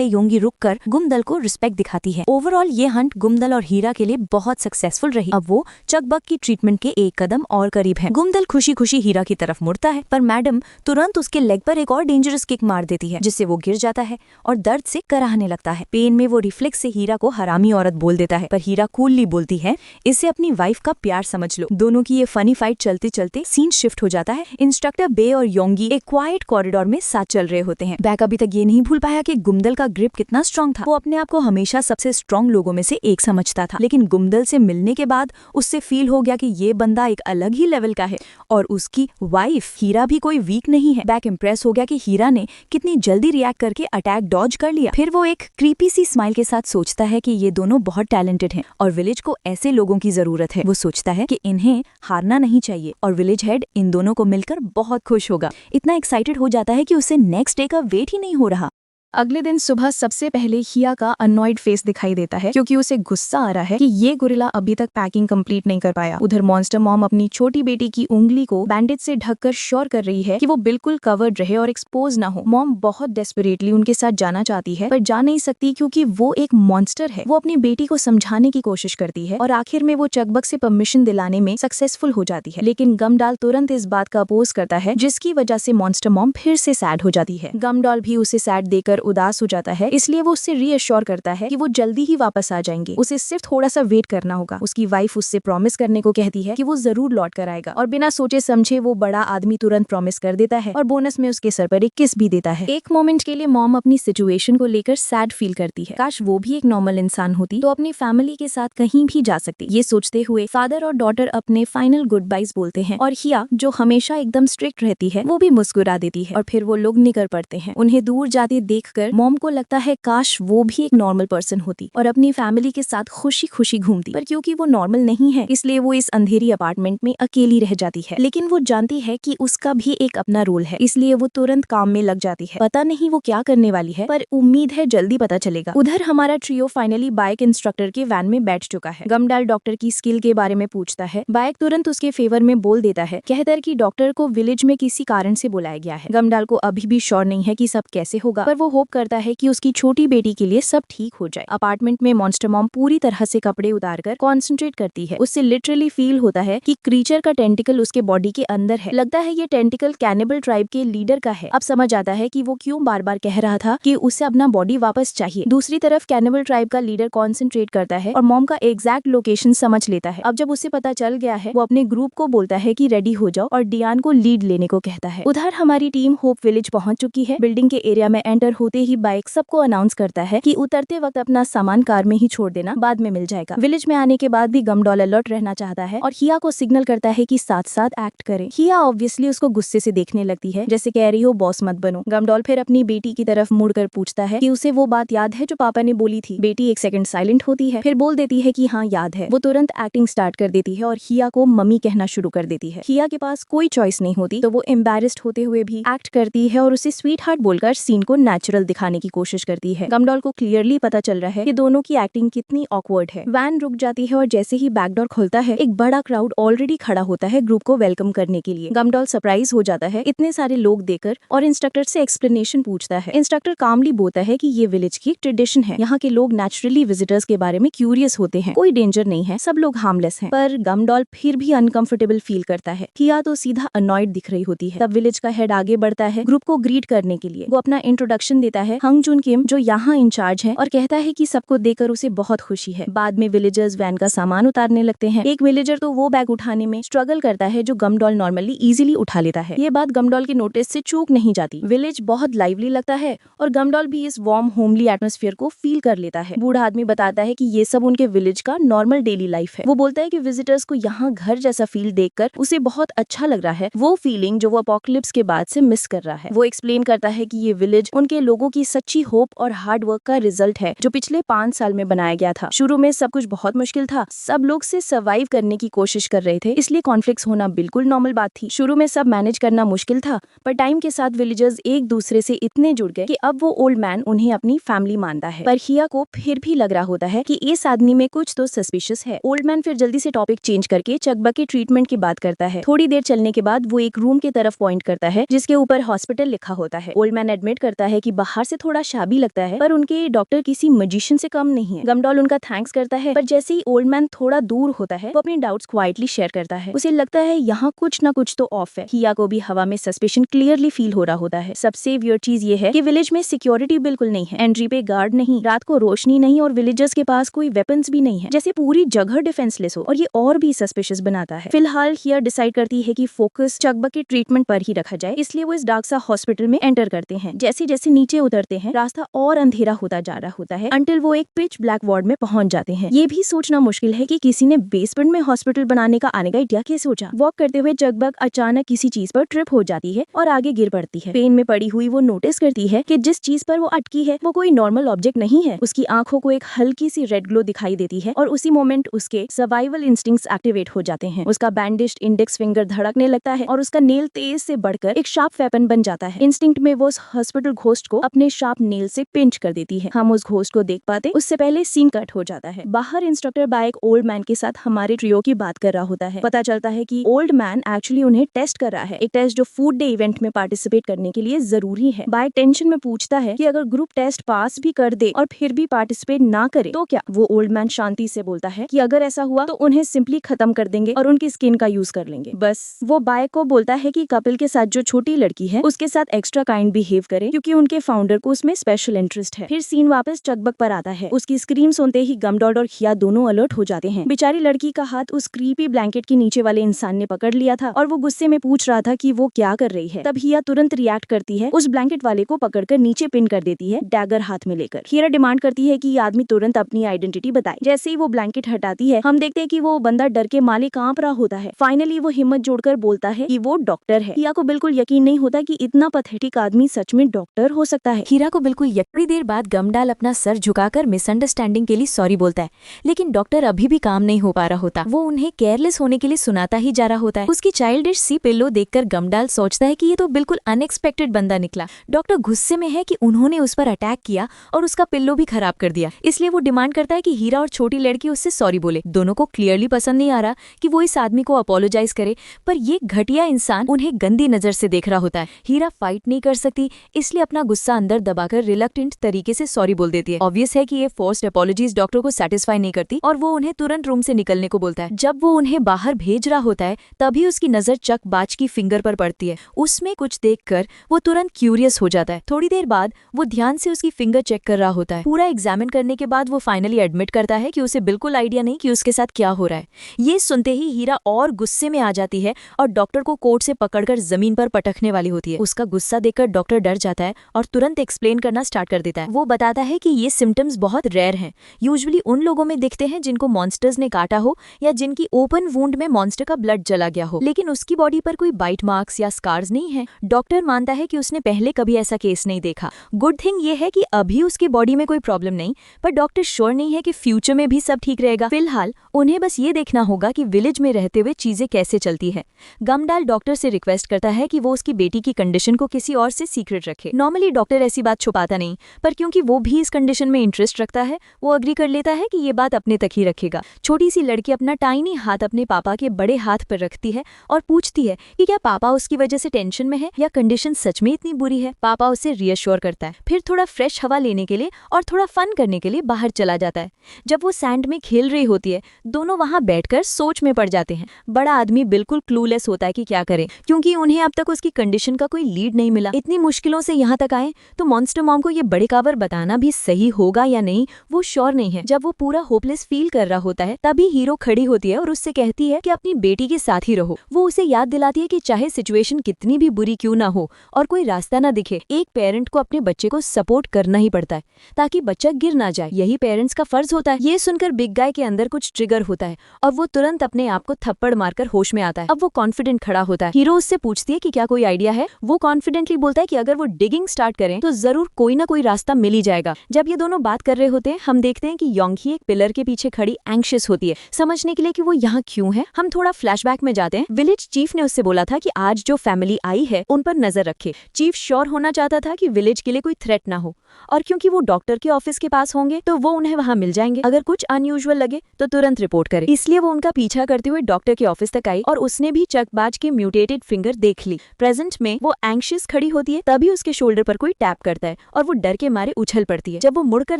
योंगी रुककर गुमदल को रिस्पेक्ट दिखाती है। ओवरऑल ये हंट गुमदल और हीरा के लिए बहुत सक्सेसफुल रही। अब वो चकबक की ट्रीटमेंट के एक कदम और करीब है। गुमदल खुशी खुशी हीरा की तरफ मुड़ता है, पर मैडम तुरंत उसके लेग पर एक और डेंजरस किक मार देती है, जिससे वो गिर जाता है और दर्द से कराहने लगता है। पेन में वो रिफ्लेक्स से हीरा को हरामी औरत बोल देता है, पर हीरा कूलली बोलती है, इससे अपनी वाइफ का प्यार समझ लो। दोनों की ये फनी फाइट चलते चलते सीन शिफ्ट हो जाता है। इंस्ट्रक्टर बे और योंगी एक क्वाइट कॉरिडोर में साथ चल रहे होते हैं। बैक अभी तक ये नहीं भूल पाया कि गुमदल का ग्रिप कितना स्ट्रांग था। वो अपने आप को हमेशा सबसे स्ट्रांग लोगों में से एक समझता था, लेकिन गुमदल से मिलने के बाद उससे फील हो गया कि ये बंदा एक अलग ही लेवल का है और उसकी वाइफ हीरा भी कोई वीक नहीं है। बैक इम्प्रेस हो गया कि हीरा ने कितनी जल्दी रिएक्ट करके अटैक डॉज कर लिया। फिर वो एक क्रीपी सी स्माइल के साथ सोचता है कि ये दोनों बहुत टैलेंटेड हैं और विलेज को ऐसे लोगों की जरूरत है। वो सोचता है कि इन्हें हारना नहीं चाहिए और विलेज हेड इन दोनों को मिलकर बहुत खुश होगा। इतना एक्साइटेड हो जाता है कि उसे नेक्स्ट डे का वेट ही नहीं हो रहा। अगले दिन सुबह सबसे पहले हिया का अनॉयड फेस दिखाई देता है, क्योंकि उसे गुस्सा आ रहा है कि ये गोरिल्ला अभी तक पैकिंग कंप्लीट नहीं कर पाया। उधर मॉन्स्टर मॉम अपनी छोटी बेटी की उंगली को बैंडेज से ढककर श्योर कर रही है कि वो बिल्कुल कवर्ड रहे और एक्सपोज ना हो। मॉम बहुत डेस्परेटली उनके साथ जाना चाहती है, पर जा नहीं सकती क्योंकि वो एक मॉन्स्टर है। वो अपनी बेटी को समझाने की कोशिश करती है और आखिर में वो चकबक से परमिशन दिलाने में सक्सेसफुल हो जाती है, लेकिन गमडॉल तुरंत इस बात का अपोज करता है, जिसकी वजह से मॉन्स्टर मॉम फिर से सैड हो जाती है। गमडॉल भी उसे सैड देकर उदास हो जाता है, इसलिए वो उससे रीअश्योर करता है कि वो जल्दी ही वापस आ जाएंगे, उसे सिर्फ थोड़ा सा वेट करना होगा। उसकी वाइफ उससे प्रॉमिस करने को कहती है कि वो जरूर लौट कर आएगा और बिना सोचे समझे वो बड़ा आदमी तुरंत प्रॉमिस कर देता है और बोनस में उसके सर पर एक किस भी देता है। एक मोमेंट के लिए मॉम अपनी सिचुएशन को लेकर सैड फील करती है। काश वो भी एक नॉर्मल इंसान होती तो अपनी फैमिली के साथ कहीं भी जा सकती। ये सोचते हुए फादर और डॉटर अपने फाइनल गुड बाइज बोलते हैं और हिया, जो हमेशा एकदम स्ट्रिक्ट रहती है, वो भी मुस्कुरा देती है और फिर वो लोग निकल पड़ते हैं। उन्हें दूर जाते देख देखकर मॉम को लगता है काश वो भी एक नॉर्मल पर्सन होती और अपनी फैमिली के साथ खुशी खुशी घूमती, पर क्योंकि वो नॉर्मल नहीं है इसलिए वो इस अंधेरी अपार्टमेंट में अकेली रह जाती है। लेकिन वो जानती है कि उसका भी एक अपना रोल है, इसलिए वो तुरंत काम में लग जाती है। पता नहीं वो क्या करने वाली है, पर उम्मीद है जल्दी पता चलेगा। उधर हमारा ट्रियो फाइनली बाइक इंस्ट्रक्टर के वैन में बैठ चुका है। गमडाल डॉक्टर की स्किल के बारे में पूछता है। बाइक तुरंत उसके फेवर में बोल देता है, कहकर कि डॉक्टर को विलेज में किसी कारण से बुलाया गया है। गमडाल को अभी भी श्योर नहीं है कि सब कैसे होगा, पर वो होप करता है कि उसकी छोटी बेटी के लिए सब ठीक हो जाए। अपार्टमेंट में मॉन्स्टर मॉम पूरी तरह से कपड़े उतारकर कॉन्सेंट्रेट करती है। उससे लिटरली फील होता है कि क्रीचर का टेंटिकल उसके बॉडी के अंदर है। लगता है ये टेंटिकल कैनिबल ट्राइब के लीडर का है। अब समझ आता है कि वो क्यों बार बार कह रहा था कि उसे अपना बॉडी वापस चाहिए। दूसरी तरफ कैनिबल ट्राइब का लीडर कॉन्सेंट्रेट करता है और मॉम का एग्जैक्ट लोकेशन समझ लेता है। अब जब उसे पता चल गया है, वो अपने ग्रुप को बोलता है कि रेडी हो जाओ और डियान को लीड लेने को कहता है। उधर हमारी टीम होप विलेज पहुंच चुकी है। बिल्डिंग के एरिया में एंटर होते ही बाइक सबको अनाउंस करता है कि उतरते वक्त अपना सामान कार में ही छोड़ देना, बाद में मिल जाएगा। विलेज में आने के बाद भी गमडॉल अलर्ट रहना चाहता है और हिया को सिग्नल करता है कि साथ साथ एक्ट करे। हिया ऑब्वियसली उसको गुस्से से देखने लगती है, जैसे कह रही हो बॉस मत बनो। गमडॉल फिर अपनी बेटी की तरफ मुड़कर पूछता है कि उसे वो बात याद है जो पापा ने बोली थी। बेटी एक सेकंड साइलेंट होती है, फिर बोल देती है कि हाँ याद है। वो तुरंत एक्टिंग स्टार्ट कर देती है और हिया को मम्मी कहना शुरू कर देती है। हिया के पास कोई चॉइस नहीं होती, तो वो एम्बैरेस्ड होते हुए भी एक्ट करती है और उसे स्वीट हार्ट बोलकर सीन को नेचुरल दिखाने की कोशिश करती है। गमडॉल को क्लियरली पता चल रहा है कि दोनों की एक्टिंग कितनी ऑकवर्ड है। वैन रुक जाती है और जैसे ही बैकडोर खुलता है, एक बड़ा क्राउड ऑलरेडी खड़ा होता है ग्रुप को वेलकम करने के लिए। गमडॉल सरप्राइज हो जाता है इतने सारे लोग देखकर और इंस्ट्रक्टर से एक्सप्लेनेशन पूछता है। इंस्ट्रक्टर कामली बोलता है कि ये विलेज की ट्रेडिशन है, यहाँ के लोग नेचुरली विजिटर्स के बारे में क्यूरियस होते हैं, कोई डेंजर नहीं है, सब लोग हार्मलेस हैं। पर गमडॉल फिर भी अनकंफर्टेबल फील करता है। हिया तो सीधा अनॉयड दिख रही होती है। तब विलेज का हेड आगे बढ़ता है ग्रुप को ग्रीट करने के लिए। वो अपना इंट्रोडक्शन देता है हंग जुन किम, जो यहाँ इंचार्ज है, और कहता है कि सबको देखकर उसे बहुत खुशी है। बाद में विलेजर्स वैन का सामान उतारने लगते हैं। एक विलेजर तो वो बैग उठाने में स्ट्रगल करता है जो गमडॉल नॉर्मली इजीली उठा लेता है। ये बात गमडॉल के नोटिस से चूक नहीं जाती। विलेज बहुत लाइवली लगता है और गमडॉल भी इस वार्म होमली एटमॉस्फेयर को फील कर लेता है। बूढ़ा आदमी बताता है कि ये सब उनके विलेज का नॉर्मल डेली लाइफ है। वो बोलता है कि विजिटर्स को यहाँ घर जैसा फील देखकर उसे बहुत अच्छा लग रहा है, वो फीलिंग जो वो अपोकलिप्स के बाद से मिस कर रहा है। वो एक्सप्लेन करता है कि ये विलेज उनके लोगों की सच्ची होप और हार्ड वर्क का रिजल्ट है, जो पिछले 5 साल में बनाया गया था। शुरू में सब कुछ बहुत मुश्किल था, सब लोग से सर्वाइव करने की कोशिश कर रहे थे, इसलिए कॉन्फ्लिक्ट्स होना बिल्कुल नॉर्मल बात थी। शुरू में सब मैनेज करना मुश्किल था, पर टाइम के साथ विलेजर्स एक दूसरे से इतने जुड़ गए कि अब वो ओल्ड मैन उन्हें अपनी फैमिली मानता है। पर हिया को फिर भी लग रहा होता है कि इस आदमी में कुछ तो सस्पिशियस है। ओल्ड मैन फिर जल्दी से टॉपिक चेंज करके चकबा के ट्रीटमेंट की बात करता है। थोड़ी देर चलने के बाद वो एक रूम की तरफ पॉइंट करता है जिसके ऊपर हॉस्पिटल लिखा होता है। ओल्ड मैन एडमिट करता है कि बाहर से थोड़ा शाबी लगता है, पर उनके डॉक्टर किसी मजिशियन से कम नहीं है। गमडॉल उनका थैंक्स करता है, पर जैसे ही ओल्ड मैन थोड़ा दूर होता है, वो अपने डाउट्स क्वाइटली शेयर करता है। उसे लगता है यहाँ कुछ ना कुछ तो ऑफ है। हिया को भी हवा में सस्पेशन क्लियरली फील हो रहा होता है। सबसे वियर्ड चीज ये है कि विलेज में सिक्योरिटी बिल्कुल नहीं है। एंट्री पे गार्ड नहीं, रात को रोशनी नहीं और विलेजर्स के पास कोई वेपन्स भी नहीं है, जैसे पूरी जगह डिफेंसलेस हो। और ये और भी सस्पिशियस बनाता है। फिलहाल हिया डिसाइड करती है कि फोकस चकबा के ट्रीटमेंट पर ही रखा जाए, इसलिए वो इस डार्क सा हॉस्पिटल में एंटर करते हैं। जैसे जैसे नीचे उतरते हैं, रास्ता और अंधेरा होता जा रहा होता है, अंटिल वो एक पिच ब्लैक वार्ड में पहुंच जाते हैं। ये भी सोचना मुश्किल है कि किसी ने बेसमेंट में हॉस्पिटल बनाने का आने का आइडिया कैसे सोचा। वॉक करते हुए चकबक अचानक किसी चीज पर ट्रिप हो जाती है और आगे गिर पड़ती है। पेन में पड़ी हुई वो नोटिस करती है कि जिस चीज पर वो अटकी है वो कोई नॉर्मल ऑब्जेक्ट नहीं है। उसकी आंखों को एक हल्की सी रेड ग्लो दिखाई देती है और उसी मोमेंट उसके सर्वाइवल इंस्टिंक्ट्स एक्टिवेट हो जाते हैं। उसका बैंडेज्ड इंडेक्स फिंगर धड़कने लगता है और उसका नेल तेज से बढ़कर एक शार्प वेपन बन जाता है। इंस्टिंक्ट में वो उस हॉस्पिटल घोस्ट को अपने शार्प नेल से पिंच कर देती है। हम उस घोस्ट को देख पाते उससे पहले सीन कट हो जाता है। बाहर इंस्ट्रक्टर बाइक ओल्ड मैन के साथ हमारे ट्रियो की बात कर रहा होता है। पता चलता है कि ओल्ड मैन एक्चुअली उन्हें टेस्ट कर रहा है, एक टेस्ट जो फूड डे इवेंट में पार्टिसिपेट करने के लिए जरूरी है। बाइक टेंशन में पूछता है कि अगर ग्रुप टेस्ट पास भी कर दे और फिर भी पार्टिसिपेट ना करे तो क्या। वो ओल्ड मैन शांति से बोलता है कि अगर ऐसा हुआ तो उन्हें सिंपली खत्म कर देंगे और उनकी स्किन का यूज कर लेंगे बस। वो बाइक को बोलता है कि कपिल के साथ जो छोटी लड़की है उसके साथ एक्स्ट्रा काइंड बिहेव करे, क्योंकि उनके फाउंडर को उसमें स्पेशल इंटरेस्ट है। फिर सीन वापस चकबक पर आता है। उसकी स्क्रीम सुनते ही गमडॉल और हिया दोनों अलर्ट हो जाते हैं। बेचारी लड़की का हाथ उस क्रीपी ब्लैंकेट के नीचे वाले इंसान ने पकड़ लिया था और वो गुस्से में पूछ रहा था कि वो क्या कर रही है। तब हिया तुरंत रिएक्ट करती है, उस ब्लैंकेट वाले को पकड़कर नीचे पिन कर देती है, डैगर हाथ में लेकर। हिया डिमांड करती है कि ये आदमी तुरंत अपनी आइडेंटिटी बताए। जैसे ही वो ब्लैंकेट हटाती है, हम देखते हैं कि वो बंदा डर के मारे कांप रहा होता है। फाइनली वो हिम्मत जोड़कर बोलता है कि वो डॉक्टर है। हिया को बिल्कुल यकीन नहीं होता कि इतना पैथेटिक आदमी सच में डॉक्टर हो सकता सकता है। हीरा को बिल्कुल थोड़ी देर बाद गमडाल अपना सर झुकाकर मिसअंडरस्टैंडिंग के लिए सॉरी बोलता है, लेकिन डॉक्टर अभी भी काम नहीं हो पा रहा होता। वो उन्हें केयरलेस होने के लिए सुनाता ही जा रहा होता है। उसकी चाइल्डिश सी पिल्लो देखकर गमडाल सोचता है कि ये तो बिल्कुल अनएक्सपेक्टेड बंदा निकला। डॉक्टर गुस्से में है कि उन्होंने उस पर अटैक किया और उसका पिल्लो भी खराब कर दिया, इसलिए वो डिमांड करता है कि हीरा और छोटी लड़की उससे सॉरी बोले। दोनों को क्लियरली पसंद नहीं आ रहा कि वो इस आदमी को अपोलोजाइज करे, पर ये घटिया इंसान उन्हें गंदी नजर से देख रहा होता है। हीरा फाइट नहीं कर सकती, इसलिए अपना गुस्सा अंदर दबाकर रिलक्टेंट तरीके से सॉरी बोल देती है। ऑब्वियस है कि ये फोर्स्ड अपॉलॉजीज डॉक्टर को सेटिस्फाई नहीं करती और वो उन्हें तुरंत रूम से निकलने को बोलता है। जब वो उन्हें बाहर भेज रहा होता है तभी उसकी नजर चक बाज की फिंगर पर पड़ती है। उसमें कुछ देखकर वो तुरंत क्यूरियस हो जाता है। थोड़ी देर बाद वो ध्यान से उसकी फिंगर चेक कर रहा होता है। पूरा एग्जामिन करने के बाद वो फाइनली एडमिट करता है कि उसे बिल्कुल आइडिया नहीं कि उसके साथ क्या हो रहा है। ये सुनते ही हीरा और गुस्से में आ जाती है और डॉक्टर को कोट से पकड़कर जमीन पर पटकने वाली होती है। उसका गुस्सा देखकर डॉक्टर डर जाता है और तुरंत एक्सप्लेन करना स्टार्ट कर देता है। वो बताता है कि ये सिम्टम्स बहुत रेयर हैं, यूजुअली उन लोगों में दिखते हैं जिनको मॉन्स्टर्स ने काटा हो या जिनकी ओपन वुंड में मॉन्स्टर का ब्लड चला गया हो, लेकिन उसकी बॉडी पर कोई बाइट मार्क्स या स्कार्स नहीं है। डॉक्टर मानता है कि उसने पहले कभी ऐसा केस नहीं देखा। गुड थिंग ये है कि अभी उसकी बॉडी में कोई प्रॉब्लम नहीं, पर डॉक्टर श्योर नहीं है कि फ्यूचर में भी सब ठीक रहेगा। फिलहाल उन्हें बस ये देखना होगा कि विलेज में रहते हुए चीजें कैसे चलती है। गमडाल डॉक्टर से रिक्वेस्ट करता है कि वो उसकी बेटी की कंडीशन को किसी और से सीक्रेट रखे। नॉर्मली डॉक्टर ऐसी बात छुपाता नहीं, पर क्योंकि वो भी इस कंडीशन में इंटरेस्ट रखता है, वो अग्री कर लेता है कि ये बात अपने तक ही रखेगा। छोटी सी लड़की अपना टाइनी हाथ अपने पापा के बड़े हाथ पर रखती है और पूछती है कि क्या पापा उसकी वजह से टेंशन में है या कंडीशन सच में इतनी बुरी है। पापा उसे रियश्योर करता है, फिर थोड़ा फ्रेश हवा लेने के लिए और थोड़ा फन करने के लिए बाहर चला जाता है। जब वो सैंड में खेल रही होती है, दोनों वहां बैठकर सोच में पड़ जाते हैं। बड़ा आदमी बिल्कुल क्लूलेस होता है कि क्या करे, क्योंकि उन्हें अब तक उसकी कंडीशन का कोई लीड नहीं मिला। इतनी मुश्किलों से यहाँ तक आए तो मॉन्स्टर मॉम को ये बड़े कावर बताना भी सही होगा या नहीं, वो श्योर नहीं है। जब वो पूरा होपलेस फील कर रहा होता है तभी हीरो खड़ी होती है और उससे कहती है कि अपनी बेटी के साथ ही रहो। वो उसे याद दिलाती है कि चाहे सिचुएशन कितनी भी बुरी क्यों ना हो और कोई रास्ता ना दिखे, एक पेरेंट को अपने बच्चे को सपोर्ट करना ही पड़ता है ताकि बच्चा गिर ना जाए। यही पेरेंट्स का फर्ज होता है। ये सुनकर बिग गाय के अंदर कुछ ट्रिगर होता है और वो तुरंत अपने आप को थप्पड़ मारकर होश में आता है। अब वो कॉन्फिडेंट खड़ा होता है। हीरो उससे पूछती है कि क्या कोई आइडिया है। वो कॉन्फिडेंटली बोलता है कि अगर वो डिगिंग स्टार्ट करें तो जरूर कोई ना कोई रास्ता मिल ही जाएगा। जब ये दोनों बात कर रहे होते हैं, हम देखते हैं कि योंगी एक पिलर के पीछे खड़ी एंग्शियस होती है, समझने के लिए कि वो यहाँ क्यों है। हम थोड़ा फ्लैशबैक में जाते हैं। विलेज चीफ ने उससे बोला था कि आज जो फैमिली आई है उन पर नजर रखे। चीफ श्योर होना चाहता था कि विलेज के लिए कोई थ्रेट ना हो, और क्योंकि वो डॉक्टर के ऑफिस के पास होंगे तो वो उन्हें वहां मिल जाएंगे। अगर कुछ अनयूजुअल लगे तो तुरंत रिपोर्ट करे। इसलिए वो उनका पीछा करते हुए डॉक्टर के ऑफिस तक आई और उसने भी चकबाज की म्यूटेटेड फिंगर देख ली। प्रेजेंट में वो एंग्शियस खड़ी होती है, तभी उसके शोल्डर पर कोई टैप करता है और वो डर के मारे उछल पड़ती है। जब वो मुड़कर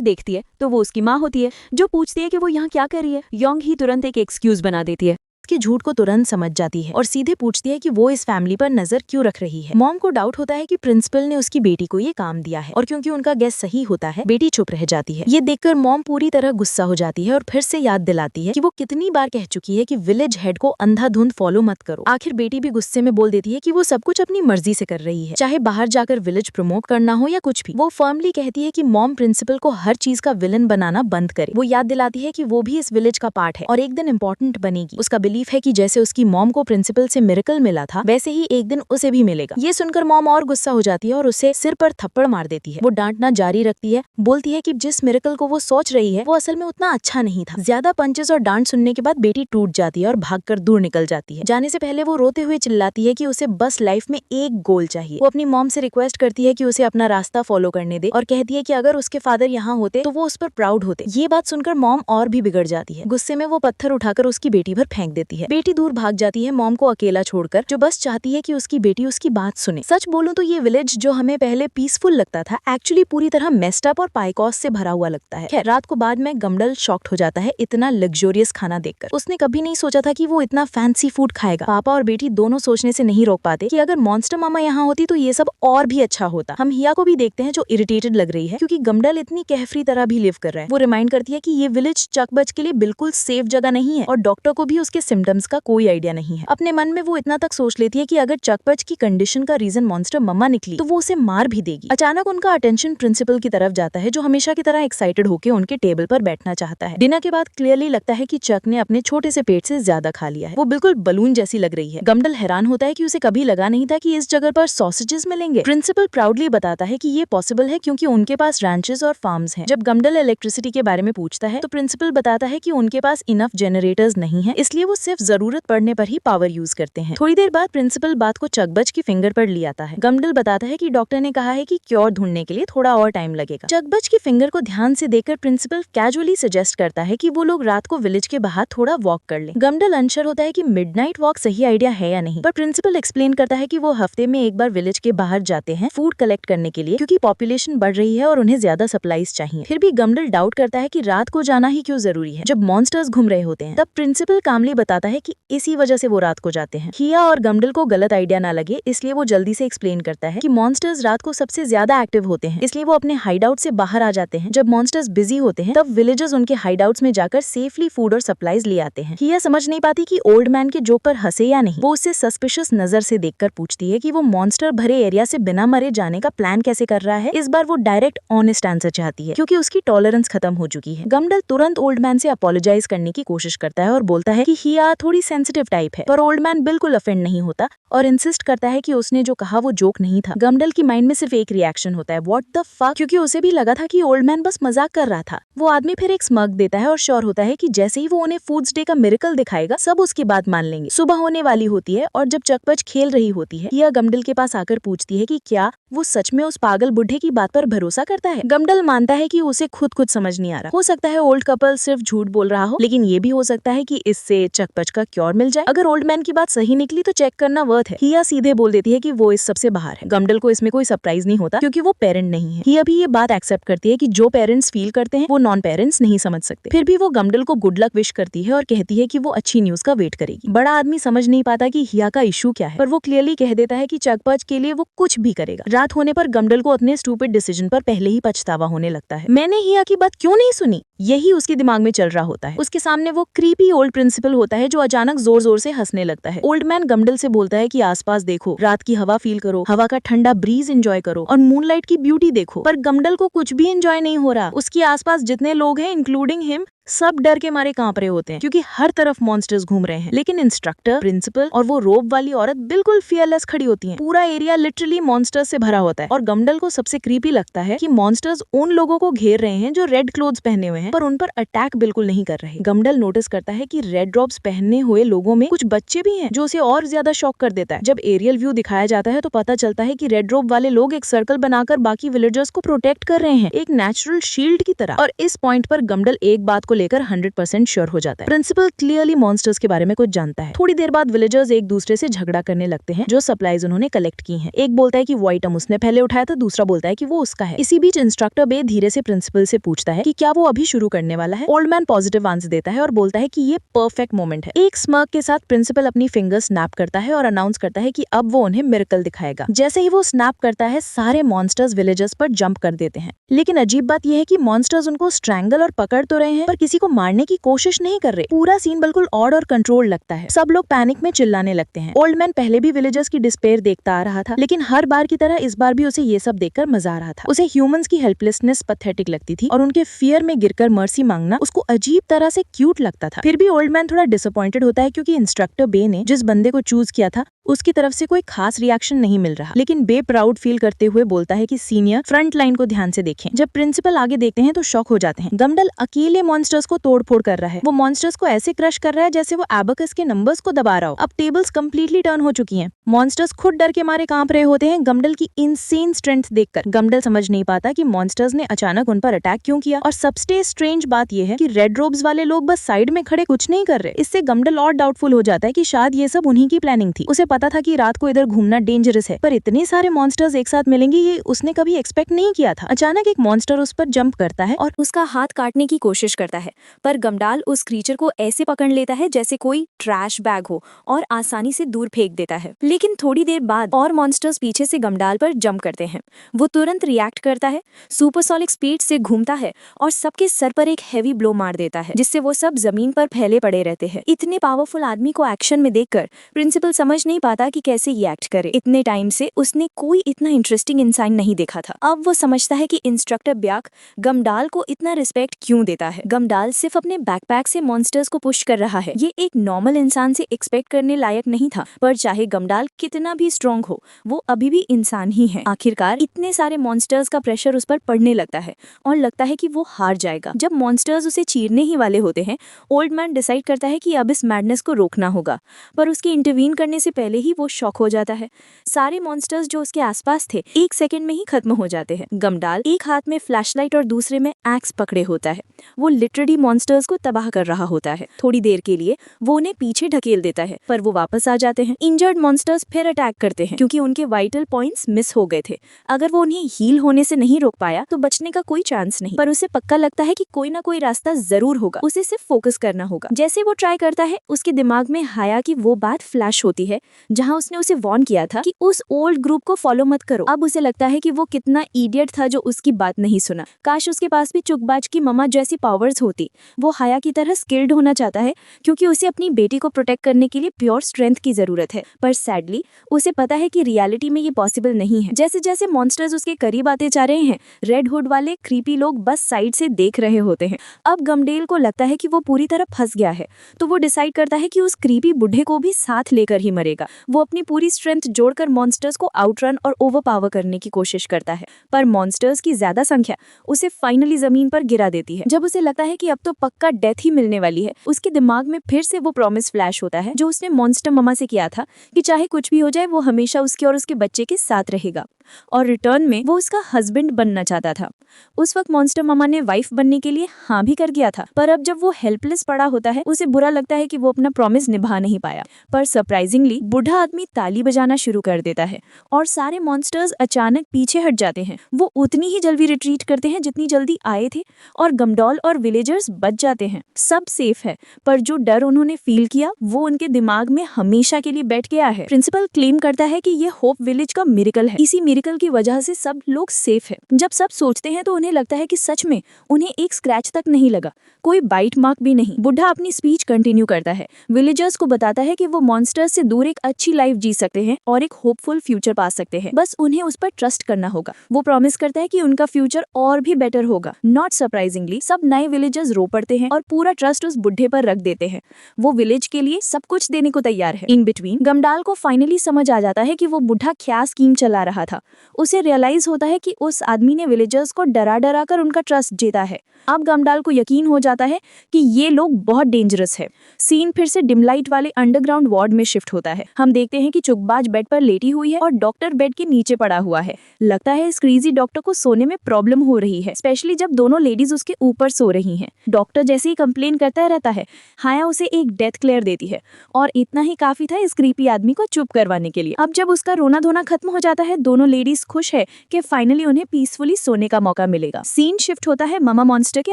देखती है तो वो उसकी माँ होती है, जो पूछती है कि वो यहाँ क्या कर रही है। योंग ही तुरंत एक एक्सक्यूज बना देती है। के झूठ को तुरंत समझ जाती है और सीधे पूछती है कि वो इस फैमिली पर नजर क्यों रख रही है। मॉम को डाउट होता है कि प्रिंसिपल ने उसकी बेटी को ये काम दिया है, और क्योंकि उनका गेस सही होता है बेटी चुप रह जाती है। ये देखकर मॉम पूरी तरह गुस्सा हो जाती है और फिर से याद दिलाती है कि वो कितनी बार कह चुकी है कि विलेज हेड को अंधाधुंध फॉलो मत करो। आखिर बेटी भी गुस्से में बोल देती है कि वो सब कुछ अपनी मर्जी से कर रही है, चाहे बाहर जाकर विलेज प्रमोट करना हो या कुछ भी। वो फर्मली कहती है कि मॉम प्रिंसिपल को हर चीज का विलन बनाना बंद करे। वो याद दिलाती है कि वो भी इस विलेज का पार्ट है और एक दिन इम्पोर्टेंट बनेगी। उसका बिलीफ है कि जैसे उसकी मॉम को प्रिंसिपल से मिरेकल मिला था, वैसे ही एक दिन उसे भी मिलेगा। ये सुनकर मॉम और गुस्सा हो जाती है और उसे सिर पर थप्पड़ मार देती है। वो डांटना जारी रखती है, बोलती है कि जिस मिरेकल को वो सोच रही है वो असल में उतना अच्छा नहीं था। ज्यादा पंचेस और डांट सुनने के बाद बेटी टूट जाती है और भागकर दूर निकल जाती है। जाने से पहले वो रोते हुए चिल्लाती है कि उसे बस लाइफ में एक गोल चाहिए। वो अपनी मॉम से रिक्वेस्ट करती है कि उसे अपना रास्ता फॉलो करने दे और कहती है कि अगर उसके फादर यहाँ होते तो वो उस पर प्राउड होते। ये बात सुनकर मॉम और भी बिगड़ जाती है। गुस्से में वो पत्थर उठाकर उसकी बेटी पर फेंक देती है। बेटी दूर भाग जाती है, मॉम को अकेला छोड़कर, जो बस चाहती है कि उसकी बेटी उसकी बात सुने। सच बोलूं तो ये विलेज जो हमें पहले पीसफुल लगता था, एक्चुअली पूरी तरह मेस्ड अप और पाइकॉस से भरा हुआ लगता है। खैर, रात को बाद में गमडल शॉक्ड हो जाता है इतना लग्जरियस खाना देखकर। उसने कभी नहीं सोचा था कि वो इतना फैंसी फूड खाएगा। पापा और बेटी दोनों सोचने से नहीं रोक पाते कि अगर मॉन्स्टर मामा यहाँ होती तो ये सब और भी अच्छा होता। हम हिया को भी देखते हैं जो इरिटेटेड लग रही है क्योंकि गमडल इतनी केयरफ्री तरह भी लिव कर रहा है। वो रिमाइंड करती है कि ये विलेज चकबज के लिए बिल्कुल सेफ जगह नहीं है और डॉक्टर को भी उसके सिम्टम्स का कोई आइडिया नहीं है। अपने मन में वो इतना तक सोच लेती है कि अगर चकपच की कंडीशन का रीजन मॉन्स्टर मम्मा निकली तो वो उसे मार भी देगी। अचानक उनका अटेंशन प्रिंसिपल की तरफ जाता है, जो हमेशा की तरह एक्साइटेड होकर उनके टेबल पर बैठना चाहता है। डिनर के बाद क्लियरली लगता है कि चक ने अपने छोटे से पेट से ज्यादा खा लिया है। वो बिल्कुल बलून जैसी लग रही है। गम्डल हैरान होता है कि उसे कभी लगा नहीं था कि इस जगह पर सॉसेजेस मिलेंगे। प्रिंसिपल प्राउडली बताता है कि ये पॉसिबल है क्योंकि उनके पास रैंचेस और फार्म्स हैं। जब गम्डल इलेक्ट्रिसिटी के बारे में पूछता है तो प्रिंसिपल बताता है कि उनके पास इनफ जनरेटर्स नहीं है, इसलिए वो सिर्फ जरूरत पड़ने पर ही पावर यूज करते हैं। थोड़ी देर बाद प्रिंसिपल बात को चकबच की फिंगर पर ले आता है। गम्डल बताता है कि डॉक्टर ने कहा है कि क्योर ढूंढने के लिए थोड़ा और टाइम लगेगा। चकबच की फिंगर को ध्यान से देखकर प्रिंसिपल कैजुअली सजेस्ट करता है कि वो लोग रात को विलेज के बाहर थोड़ा वॉक कर लें। गम्डल अनश्योर होता है कि मिडनाइट वॉक सही आइडिया है या नहीं, पर प्रिंसिपल एक्सप्लेन करता है कि वो हफ्ते में एक बार विलेज के बाहर जाते हैं फूड कलेक्ट करने के लिए, क्योंकि पॉपुलेशन बढ़ रही है और उन्हें ज्यादा सप्लाईज चाहिए। फिर भी गम्डल डाउट करता है कि रात को जाना ही क्यों जरूरी है जब मॉन्स्टर्स घूम रहे होते हैं। तब प्रिंसिपल कामली बताता है कि इसी वजह से वो रात को जाते हैं। हिया और गम्डल को गलत आइडिया ना लगे इसलिए वो जल्दी से एक्सप्लेन करता है कि मॉन्स्टर्स रात को सबसे ज्यादा एक्टिव होते हैं, इसलिए वो अपने हाइडआउट से बाहर आ जाते हैं। जब मॉन्स्टर्स बिजी होते हैं तब विलेजर्स उनके हाइडआउट्स में जाकर सेफली फूड और सप्लाईज ले आते हैं। हिया समझ नहीं पाती कि ओल्ड मैन के जोक पर हंसे या नहीं। वो उससे सस्पिशियस नजर से देखकर पूछती है कि वो मॉन्स्टर भरे एरिया से बिना मरे जाने का प्लान कैसे कर रहा है। इस बार वो डायरेक्ट ऑनेस्ट आंसर चाहती है क्योंकि उसकी टॉलरेंस खत्म हो चुकी है। गम्डल तुरंत ओल्ड मैन से अपोलोजाइज करने की कोशिश करता है और बोलता है कि हिया थोड़ी सेंसिटिव टाइप है, पर ओल्ड मैन बिल्कुल अफेंड नहीं होता और इंसिस्ट करता है कि उसने जो कहा वो जोक नहीं था। गम्डल की माइंड में सिर्फ एक रिएक्शन होता है, व्हाट द फक, क्योंकि उसे भी लगा था कि ओल्ड मैन बस मजाक कर रहा था। वो आदमी फिर एक स्मग देता है और श्योर होता है कि जैसे ही वो उन्हें फूड्स डे का मिरेकल दिखाएगा सब उसकी बात मान लेंगे। सुबह होने वाली होती है और जब चकपच खेल रही होती है, हिया गम्डल के पास आकर पूछती है कि क्या वो सच में उस पागल बुढ़े की बात पर भरोसा करता है। गम्डल मानता है कि उसे खुद कुछ समझ नहीं आ रहा। हो सकता है ओल्ड कपल सिर्फ झूठ बोल रहा हो, लेकिन ये भी हो सकता है कि इससे चकपच का क्योर मिल जाए। अगर ओल्ड मैन की बात सही निकली तो चेक करना वर्थ है। हिया सीधे बोल देती है कि वो इस सबसे बाहर है। गम्डल को इसमें कोई सरप्राइज नहीं होता क्योंकि वो पेरेंट नहीं है। हिया भी ये बात एक्सेप्ट करती है कि जो पेरेंट्स फील करते हैं वो नॉन पेरेंट्स नहीं समझ सकते। फिर भी वो गम्डल को गुड लक विश करती है और कहती है कि वो अच्छी न्यूज का वेट करेगी। बड़ा आदमी समझ नहीं पाता कि हिया का इशू क्या है, पर वो क्लियरली कह देता है कि चकपच के लिए वो कुछ भी करेगा। रात होने पर गम्डल को अपने स्टूपिड डिसीजन पर पहले ही पछतावा होने लगता है। मैंने हिया की बात क्यों नहीं सुनी, यही उसके दिमाग में चल रहा होता है। उसके सामने वो क्रीपी ओल्ड प्रिंसिपल होता है जो अचानक जोर जोर से हंसने लगता है। ओल्ड मैन गम्डल से बोलता है कि आसपास देखो, रात की हवा फील करो, हवा का ठंडा ब्रीज एंजॉय करो और मूनलाइट की ब्यूटी देखो। पर गम्डल को कुछ भी एंजॉय नहीं हो रहा। उसके आसपास जितने लोग हैं इंक्लूडिंग हिम सब डर के मारे कांप रहे होते हैं क्योंकि हर तरफ मॉन्स्टर्स घूम रहे हैं। लेकिन इंस्ट्रक्टर, प्रिंसिपल और वो रोब वाली औरत बिल्कुल फियरलेस खड़ी होती हैं। पूरा एरिया लिटरली मॉन्स्टर्स से भरा होता है और गम्डल को सबसे क्रीपी लगता है कि मॉन्स्टर्स उन लोगों को घेर रहे हैं जो रेड क्लोथ्स पहने हुए हैं, पर उन पर अटैक बिल्कुल नहीं कर रहे। गम्डल नोटिस करता है कि रेड ड्रॉप्स पहने हुए लोगों में कुछ बच्चे भी हैं, जो उसे और ज्यादा शॉक कर देता है। जब एरियल व्यू दिखाया जाता है तो पता चलता है कि रेड ड्रॉप वाले लोग एक सर्कल बनाकर बाकी विलेजर्स को प्रोटेक्ट कर रहे हैं, एक नेचुरल शील्ड की तरह। और इस पॉइंट पर गम्डल एक बात को लेकर 100% श्योर हो जाता है। प्रिंसिपल क्लियरली मॉन्स्टर्स के बारे में कुछ जानता है। थोड़ी देर बाद विलेजर्स एक दूसरे से झगड़ा करने लगते हैं जो सप्लाईज उन्होंने कलेक्ट की हैं। एक बोलता है कि वो आइटम उसने पहले उठाया था, दूसरा बोलता है कि वो उसका है। इसी बीच इंस्ट्रक्टर बे धीरे से प्रिंसिपल से पूछता है कि क्या वो अभी शुरू करने वाला है। ओल्ड मैन पॉजिटिव आंसर देता है और बोलता है कि ये परफेक्ट मोमेंट है। एक स्मर्क के साथ प्रिंसिपल अपनी फिंगर स्नैप करता है और अनाउंस करता है कि अब वो उन्हें मिरेकल दिखाएगा। जैसे ही वो स्नैप करता है सारे मॉन्स्टर्स विलेजर्स पर जंप कर देते हैं। लेकिन अजीब बात यह है कि मॉन्स्टर्स उनको स्ट्रैंगल और पकड़ तो रहे हैं पर किसी को मारने की कोशिश नहीं कर रहे। पूरा सीन बिल्कुल ऑड और कंट्रोल लगता है। सब लोग पैनिक में चिल्लाने लगते हैं। ओल्ड मैन पहले भी विलेजर्स की डिस्पेयर देखता आ रहा था, लेकिन हर बार की तरह इस बार भी उसे ये सब देखकर मजा आ रहा था। उसे ह्यूमंस की हेल्पलेसनेस पैथेटिक लगती थी और उनके फियर में गिरकर मर्सी मांगना उसको अजीब तरह से क्यूट लगता था। फिर भी ओल्ड मैन थोड़ा डिसअपॉइंटेड होता है क्योंकि इंस्ट्रक्टर बे ने जिस बंदे को चूज किया था उसकी तरफ से कोई खास रिएक्शन नहीं मिल रहा। लेकिन बे प्राउड फील करते हुए बोलता है कि सीनियर, फ्रंट लाइन को ध्यान से देखें। जब प्रिंसिपल आगे देखते हैं तो शॉक हो जाते हैं। गम्डल अकेले मॉन्स्टर्स को तोड़फोड़ कर रहा है। वो मॉन्स्टर्स को ऐसे क्रश कर रहा है जैसे वो एबेकस के नंबर्स को दबा रहा हो। अब टेबल्स कंप्लीटली टर्न हो चुकी हैं। मॉन्स्टर्स खुद डर के मारे कांप रहे होते हैं गम्डल की इनसेन स्ट्रेंथ देखकर। गम्डल समझ नहीं पाता कि मॉन्स्टर्स ने अचानक उन पर अटैक क्यों किया। और सबसे स्ट्रेंज बात यह है कि रेड रोब्स वाले लोग बस साइड में खड़े कुछ नहीं कर रहे। इससे गम्डल और डाउटफुल हो जाता है कि शायद ये सब उन्हीं की प्लानिंग थी। उसे पता था कि रात को इधर घूमना डेंजरस है, पर इतने सारे मॉन्स्टर्स एक साथ मिलेंगे ये उसने कभी एक्सपेक्ट नहीं किया था। अचानक एक मॉन्स्टर उस पर जंप करता है और उसका हाथ काटने की कोशिश करता है, पर गमडाल उस क्रीचर को ऐसे पकड़ लेता है जैसे कोई ट्रैश बैग हो और आसानी से दूर फेंक देता है। लेकिन थोड़ी देर बाद और मॉन्स्टर्स पीछे से गमडाल पर जंप करते हैं। वो तुरंत रिएक्ट करता है, सुपरसोनिक स्पीड से घूमता है और सबके सर पर एक हैवी ब्लो मार देता है, जिससे वो सब जमीन पर फैले पड़े रहते हैं। इतने पावरफुल आदमी को एक्शन में देखकर प्रिंसिपल समझ नहीं पाता कि कैसे रिएक्ट करे। इतने टाइम से उसने कोई इतना इंटरेस्टिंग इंसान नहीं देखा था। अब वो समझता है कि इंस्ट्रक्टर ब्याक गमडाल को इतना रिस्पेक्ट क्यों देता है। गमडाल सिर्फ अपने बैकपैक से मॉन्स्टर्स को पुश कर रहा है। ये एक नॉर्मल इंसान से एक्सपेक्ट करने लायक नहीं था, पर चाहे गमडाल कितना भी स्ट्रॉन्ग हो, वो अभी भी इंसान ही है। आखिरकार इतने सारे मॉन्स्टर्स का प्रेशर उस पर पड़ने लगता है और लगता है कि वो हार जाएगा। जब मॉन्स्टर्स उसे चीरने ही वाले होते हैं, ओल्ड मैन डिसाइड करता है कि अब इस मैडनेस को रोकना होगा, पर उसके इंटरवीन करने से पहले ही वो शॉक हो जाता है। सारे मॉन्स्टर्स जो उसके आसपास थे एक सेकंड में ही खत्म हो जाते हैं। गमडाल एक हाथ में फ्लैशलाइट और दूसरे में एक्स पकड़े होता है। वो लिटरली मॉन्स्टर्स को तबाह कर रहा होता है। थोड़ी देर के लिए वो उन्हें पीछे ढकेल देता है, पर वो वापस आ जाते हैं। इंजर्ड मॉन्स्टर्स फिर अटैक करते हैं क्योंकि उनके वाइटल पॉइंट्स मिस हो गए थे। अगर वो उन्हें हील होने से नहीं रोक पाया तो बचने का कोई चांस नहीं, पर उसे पक्का लगता है कि कोई ना कोई रास्ता जरूर होगा। उसे सिर्फ फोकस करना होगा। जैसे वो ट्राई करता है, उसके दिमाग में हाया की वो बात फ्लैश होती है जहाँ उसने उसे वार्न किया था कि उस ओल्ड ग्रुप को फॉलो मत करो। अब उसे लगता है कि वो कितना इडियट था जो उसकी बात नहीं सुना। काश उसके पास भी चुकबाज की ममा जैसी पावर्स होती। वो हाया की तरह स्किल्ड होना चाहता है क्योंकि उसे अपनी बेटी को प्रोटेक्ट करने के लिए प्योर स्ट्रेंथ की जरूरत है, पर सैडली उसे पता है कि रियलिटी में ये पॉसिबल नहीं है। जैसे जैसे मॉन्स्टर्स उसके करीब आते जा रहे हैं, रेड हुड वाले क्रीपी लोग बस साइड से देख रहे होते हैं। अब गमडेल को लगता है कि वो पूरी तरह फंस गया है, तो वो डिसाइड करता है कि उस क्रीपी बुढ़े को भी साथ लेकर ही मरेगा। वो अपनी पूरी स्ट्रेंथ जोड़कर मॉन्स्टर्स को आउटरन और ओवरपावर करने की कोशिश करता है, पर मॉन्स्टर्स की ज्यादा संख्या उसे फाइनली जमीन पर गिरा देती है। जब उसे लगता है कि अब तो पक्का डेथ ही मिलने वाली है, उसके दिमाग में फिर से वो प्रॉमिस फ्लैश होता है जो उसने मॉन्स्टर ममा से किया था कि चाहे कुछ भी हो जाए वो हमेशा उसके और उसके बच्चे के साथ रहेगा, और रिटर्न में वो उसका हस्बैंड बनना चाहता था। उस वक्त मॉन्स्टर ममा ने वाइफ बनने के लिए हाँ भी कर दिया था, पर अब जब वो हेल्पलेस पड़ा होता है उसे बुरा लगता है कि वो अपना प्रॉमिस निभा नहीं पाया। पर सरप्राइजिंगली बूढ़ा आदमी ताली बजाना शुरू कर देता है और सारे मॉन्स्टर्स अचानक पीछे हट जाते हैं। वो उतनी ही जल्दी रिट्रीट करते हैं जितनी जल्दी आए थे और गमडॉल और विलेजर्स बच जाते हैं। सब सेफ है, पर जो डर उन्होंने फील किया वो उनके दिमाग में हमेशा के लिए बैठ गया है। प्रिंसिपल क्लेम करता है कि ये होप विलेज का मिरेकल है। इसी मिरेकल की वजह से सब लोग सेफ है। जब सब सोचते हैं तो उन्हें लगता है कि सच में उन्हें एक स्क्रैच तक नहीं लगा, कोई बाइट मार्क भी नहीं। बुढ़ा अपनी स्पीच कंटिन्यू करता है, विलेजर्स को बताता है कि वो मॉन्स्टर्स से दूर एक अच्छी लाइफ जी सकते हैं और एक होपफुल फ्यूचर पा सकते हैं, बस उन्हें उस पर ट्रस्ट करना होगा। वो प्रॉमिस करता है कि उनका फ्यूचर और भी बेटर होगा। नॉट सरप्राइजिंगली सब नए विलेजर्स रो पड़ते हैं और पूरा ट्रस्ट उस बुढ़े पर रख देते हैं। वो विलेज के लिए सब कुछ देने को तैयार है। इन बिटवीन गमडाल को फाइनली समझ आ जाता है कि वो बुढ़ा क्या स्कीम चला रहा था। उसे रियलाइज होता है कि उस आदमी ने विलेजर्स को डरा डरा कर उनका ट्रस्ट जीता है। अब गमडाल को यकीन हो जाता है कि ये लोग बहुत डेंजरस है। सीन फिर से डिमलाइट वाले अंडरग्राउंड वार्ड में शिफ्ट होता है। हम देखते हैं कि चुकबाज बेड पर लेटी हुई है और डॉक्टर बेड के नीचे पड़ा हुआ है। लगता है इस क्रेजी डॉक्टर को सोने में प्रॉब्लम हो रही है, स्पेशली जब दोनों लेडीज उसके ऊपर सो रही हैं। डॉक्टर जैसे ही कंप्लेन करता रहता है, हाया उसे एक डेथ क्लेयर देती है और इतना ही काफी था इस क्रीपी आदमी को चुप करवाने के लिए। अब जब उसका रोना धोना खत्म हो जाता है, दोनों लेडीज खुश है कि फाइनली उन्हें पीसफुली सोने का मौका मिलेगा। सीन शिफ्ट होता है ममा मॉन्स्टर के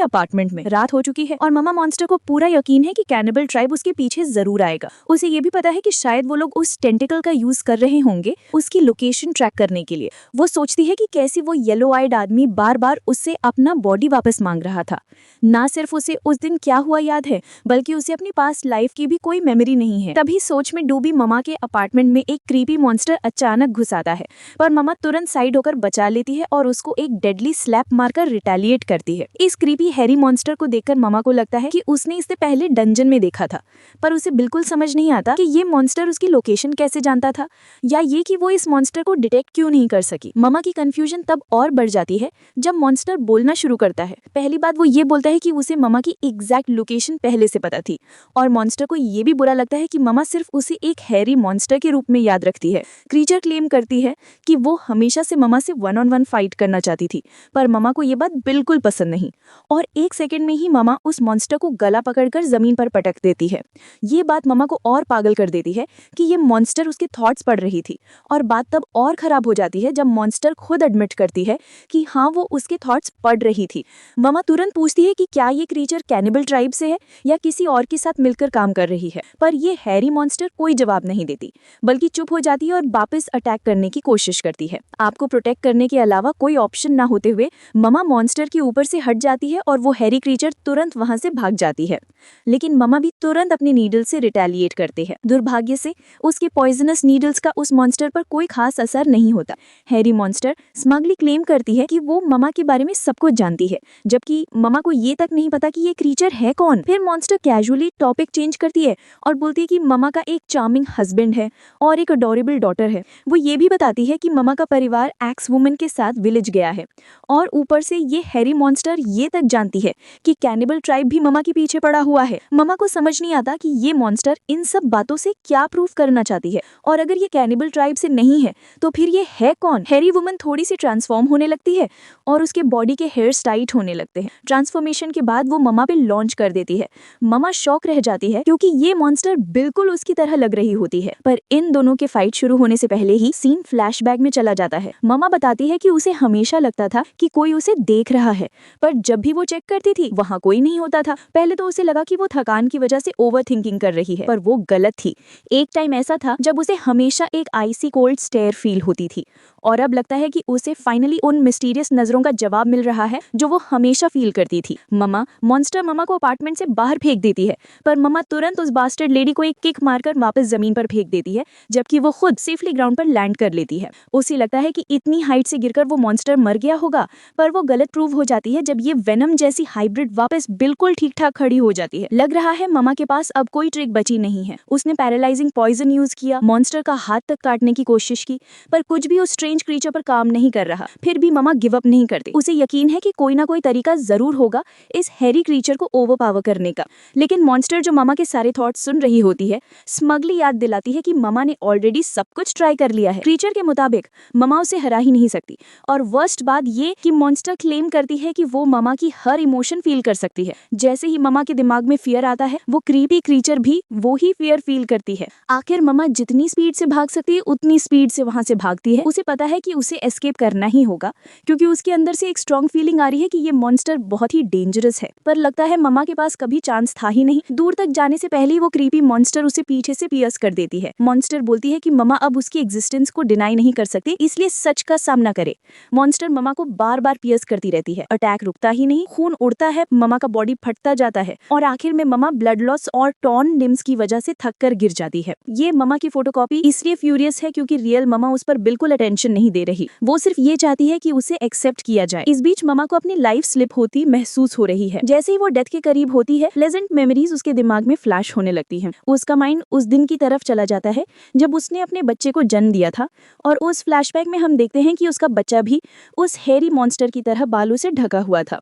अपार्टमेंट में। रात हो चुकी है और ममा मॉन्स्टर को पूरा यकीन है कि कैनिबल ट्राइब उसके पीछे जरूर आएगा। उसे ये भी पता है कि शायद वो लोग उस टेंटिकल का यूज कर रहे होंगे उसकी लोकेशन ट्रैक करने के लिए। वो सोचती है कि कैसी वो येलो आइड आदमी बार बार उससे अपना बॉडी वापस मांग रहा था। ना सिर्फ उसे उस दिन क्या हुआ याद है, बल्कि उसे अपनी पास्ट लाइफ की भी कोई मेमोरी नहीं है। तभी सोच में डूबी ममा के अपार्टमेंट में एक क्रीपी मॉन्स्टर अचानक घुस आता है, पर ममा तुरंत साइड होकर बचा लेती है और उसको एक डेडली स्लैप मारकर रिटेलिएट करती है। इस क्रीपी हैरी मॉन्स्टर को देखकर ममा को लगता है कि उसने इससे पहले डंजन में देखा था, पर उसे बिल्कुल समझ नहीं आता कि ये मॉन्स्टर उसकी लोकेशन कैसे जानता था, या ये कि वो इस मॉन्स्टर को डिटेक्ट क्यों नहीं कर सकी। ममा की कंफ्यूजन तब और बढ़ जाती है जब मॉन्स्टर बोलना शुरू करता है। पहली बात वो ये बोलता है कि उसे ममा की एग्जैक्ट लोकेशन पहले से पता थी, और मॉन्स्टर को ये भी बुरा लगता है कि ममा सिर्फ उसे एक हैरी मॉन्स्टर के रूप में याद रखती है। क्रीचर क्लेम करती है कि वो हमेशा से ममा से 1-on-1 फाइट करना चाहती थी, पर ममा को ये बात बिल्कुल पसंद नहीं, और एक सेकंड में ही ममा उस मॉन्स्टर को गला पकड़कर जमीन पर पटक देती है। ये बात ममा को और पागल कर देती है कि ये मॉन्स्टर उसके थॉट्स पढ़ रही थी। और बात तब और खराब हो जाती है जब मॉन्स्टर खुद एडमिट करती है कि हाँ वो उसके थॉट्स पढ़ रही थी। ममा तुरंत पूछती है कि क्या ये क्रीचर कैनिबल ट्राइब से है या किसी और के साथ मिलकर काम कर रही है, पर ये हैरी मॉन्स्टर कोई जवाब नहीं देती, बल्कि चुप हो जाती है और वापस अटैक करने की कोशिश करती है। आपको प्रोटेक्ट करने के अलावा कोई ऑप्शन ना होते हुए ममा मॉन्स्टर के ऊपर से हट जाती है और वो हैरी क्रीचर तुरंत वहां से भाग जाती है। लेकिन ममा भी तुरंत अपनी नीडल से रिटेलिएट करते हैं। दुर्भाग्य से उसके पॉइजनस नीडल्स का उस मॉन्स्टर पर कोई खास असर नहीं होता। हैरी मॉन्स्टर स्मगली क्लेम करती है कि वो ममा के बारे में सब कुछ जानती है, जबकि ममा को ये तक नहीं पता कि ये क्रीचर है कौन। फिर मॉन्स्टर कैजुअली टॉपिक चेंज करती है और बोलती है कि ममा का एक चार्मिंग हस्बैंड है और एक अडोरेबल डॉटर है। वो ये भी बताती है कि ममा का परिवार एक्स वुमन के साथ विलेज गया है, और ऊपर से ये हैरी मॉन्स्टर ये तक जानती है कि कैनिबल ट्राइब भी ममा के पीछे पड़ा हुआ है। ममा को समझ नहीं आता कि ये मॉन्स्टर इन सब बातों से क्या प्रूफ करना चाहती है, और अगर ये कैनिबल ट्राइब से नहीं है तो फिर ये है कौन। हैरी वुमन थोड़ी सी ट्रांसफॉर्म होने लगती है और उसके बॉडी के हेयर्स टाइट होने लगते हैं। ट्रांसफॉर्मेशन के बाद वो ममा पे लॉन्च कर देती है। ममा शॉक रह जाती है क्योंकि ये मॉन्स्टर बिल्कुल उसकी तरह लग रही होती है। पर इन दोनों के फाइट शुरू होने से पहले ही सीन फ्लैशबैक में चला जाता है। ममा बताती है कि उसे हमेशा लगता था कि कोई उसे देख रहा है, पर जब भी वो चेक करती थी वहाँ कोई नहीं होता था। पहले तो उसे लगा कि वो थकान की वजह से ओवर थिंकिंग कर रही है, पर वो गलत थी। एक टाइम ऐसा था जब उसे हमेशा एक आइसी कोल्ड स्टेयर फील होती थी, और अब लगता है कि उसे फाइनली उन मिस्टीरियस नजरों का जवाब मिल रहा है जो वो हमेशा फील करती थी। मॉन्स्टर ममा को अपार्टमेंट से बाहर फेंक देती है, पर ममा तुरंत उस बास्टर्ड लेडी को एक किक मारकर वापस जमीन पर फेंक देती है, जबकि वो खुद सेफली ग्राउंड पर लैंड कर लेती है। उसे लगता है कि इतनी हाइट से गिरकर वो मॉन्स्टर मर गया होगा, पर वो गलत प्रूव हो जाती है जब ये वेनम जैसी हाइब्रिड वापस बिल्कुल ठीक ठाक खड़ी हो जाती है। लग रहा है ममा के पास अब कोई ट्रिक बची नहीं है। उसने पैरालाइजिंग पॉइजन यूज किया, मॉन्स्टर का हाथ तक काटने की कोशिश की, पर कुछ भी उस स्ट्रेंज क्रीचर पर काम नहीं कर रहा। फिर भी ममा गिव अप नहीं करती। उसे यकीन है कि कोई ना कोई तरीका जरूर होगा इस हैरी क्रीचर को ओवरपावर करने का। लेकिन मॉन्स्टर जो ममा के सारे थॉट्स सुन रही होती है, स्मगली याद दिलाती है कि ममा ने ऑलरेडी सब कुछ ट्राई कर लिया है। क्रीचर के मुताबिक ममा उसे हरा ही नहीं सकती, और वर्स्ट बात ये कि मॉन्स्टर क्लेम करती है कि वो ममा की हर इमोशन फील कर सकती है। जैसे ही ममा के दिमाग में फियर आता है, वो क्रीपी क्रीचर भी वो ही फियर फील करती है। आखिर ममा जितनी स्पीड से भाग सकती है उतनी स्पीड से वहां से भागती है। उसे पता है कि उसे एस्केप करना ही होगा, क्योंकि उसके अंदर से एक स्ट्रॉन्ग फीलिंग आ रही है कि ये मॉन्स्टर बहुत ही डेंजरस है। पर लगता है ममा के पास कभी चांस था ही नहीं। दूर तक जाने से पहले वो क्रीपी मॉन्स्टर उसे पीछे से पियर्स कर देती है। मॉन्स्टर बोलती है कि ममा अब उसकी एग्जिस्टेंस को डिनाई नहीं कर सकती, इसलिए सच का सामना करे। मॉन्स्टर ममा को बार बार पियर्स करती रहती है। अटैक रुकता ही नहीं, खून उड़ता है, ममा का बॉडी फटता जाता है, और आखिर में ममा ब्लड लॉस और टॉर्न लिम्स की वजह से थक कर गिर जाती है। ये ममा की फोटोकॉपी इसलिए फ्यूरियस है क्योंकि रियल ममा उस पर बिल्कुल अटेंशन नहीं दे रही। वो सिर्फ ये चाहती है कि उसे एक्सेप्ट किया जाए। इस बीच ममा को अपनी लाइफ स्लिप होती महसूस हो रही है। जैसे ही वो डेथ के करीब होती है, प्लेजेंट मेमोरीज उसके दिमाग में फ्लैश होने लगती हैं। उसका माइंड उस दिन की तरफ चला जाता है जब उसने अपने बच्चे को जन्म दिया था, और उस फ्लैशबैक में हम देखते हैं कि उसका बच्चा भी उस हैरी मॉन्स्टर की तरह बालों से ढका हुआ था।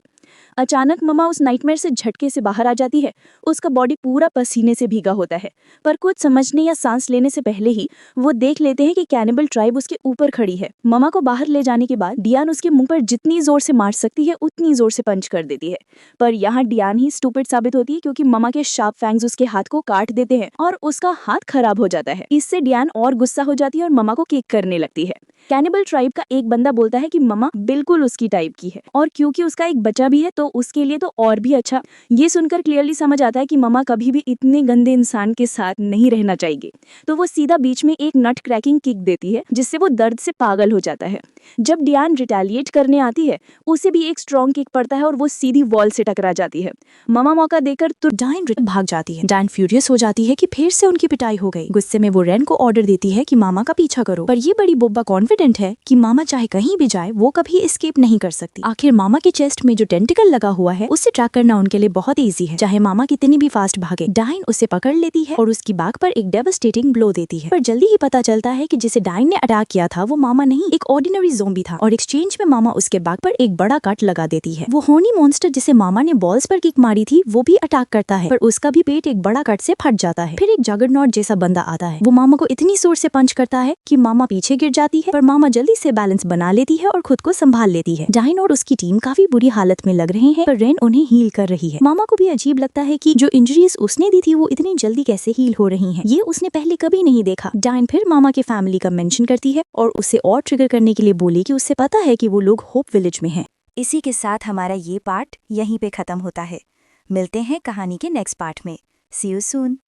अचानक ममा उस नाइटमेयर से झटके से बाहर आ जाती है। उसका बॉडी पूरा पसीने से भीगा होता है, पर कुछ समझने या सांस लेने से पहले ही वो देख लेते हैं कि कैनिबल ट्राइब उसके ऊपर खड़ी है। ममा को बाहर ले जाने के बाद डियान उसके मुंह पर जितनी जोर से मार सकती है उतनी जोर से पंच कर देती है, पर यहाँ डियान ही स्टूपिड साबित होती है क्योंकि ममा के शार्प फैंग्स उसके हाथ को काट देते हैं और उसका हाथ खराब हो जाता है। इससे डियान और गुस्सा हो जाती है और ममा को किक करने लगती है। कैनिबल ट्राइब का एक बंदा बोलता है कि ममा बिल्कुल उसकी टाइप की है, और क्योंकि उसका एक बच्चा भी है तो उसके लिए तो और भी अच्छा। ये सुनकर क्लियरली समझ आता है कि ममा कभी भी इतने गंदे इंसान के साथ नहीं रहना चाहिए, तो वो सीधा बीच में एक नट क्रैकिंग किक देती है जिससे वो दर्द से पागल हो जाता है। जब डियान रिटेलिएट करने आती है, उसे भी एक स्ट्रॉन्ग किक पड़ता है और वो सीधी वॉल से टकरा जाती है। ममा मौका देकर तो डायन भाग जाती है। डायन फ्यूरियस हो जाती है कि फिर से उनकी पिटाई हो गई। गुस्से में वो रेन को ऑर्डर देती है कि मामा का पीछा करो, पर ये बड़ी बोब्बा कॉन्फिडेंट है कि मामा चाहे कहीं भी जाए वो कभी एस्केप नहीं कर सकती। आखिर मामा के चेस्ट में जो टेंटिकल लगा हुआ है उसे ट्रैक करना उनके लिए बहुत इजी है, चाहे मामा कितनी भी फास्ट भागे। डायन उसे पकड़ लेती है और उसकी बैक पर एक डेवास्टेटिंग ब्लो देती है, पर जल्दी ही पता चलता है कि जिसे डायन ने अटैक किया था वो मामा नहीं, एक ऑर्डिनरी ज़ॉम्बी था और एक्सचेंज में मामा उसके बैक पर एक बड़ा कट लगा देती है। वो होनी मॉन्स्टर जिसे मामा ने बॉल्स पर किक मारी थी वो भी अटैक करता है, पर उसका भी पेट एक बड़ा कट से फट जाता है। फिर एक जगरनॉट जैसा बंदा आता है, वो मामा को इतनी जोर से पंच करता है कि मामा पीछे गिर जाती है, पर मामा जल्दी से बैलेंस बना लेती है और खुद को संभाल लेती है। डाइन और उसकी टीम काफी बुरी हालत में लग रहे हैं, पर रेन उन्हें हील कर रही है। मामा को भी अजीब लगता है कि जो इंजरीज उसने दी थी वो इतनी जल्दी कैसे हील हो रही हैं। ये उसने पहले कभी नहीं देखा। डाइन फिर मामा के फैमिली का मेंशन करती है और उसे और ट्रिगर करने के लिए बोली कि उससे पता है कि वो लोग होप विलेज में हैं। इसी के साथ हमारा ये पार्ट यहीं पे खत्म होता है। मिलते हैं कहानी के नेक्स्ट पार्ट में। सी यू सून।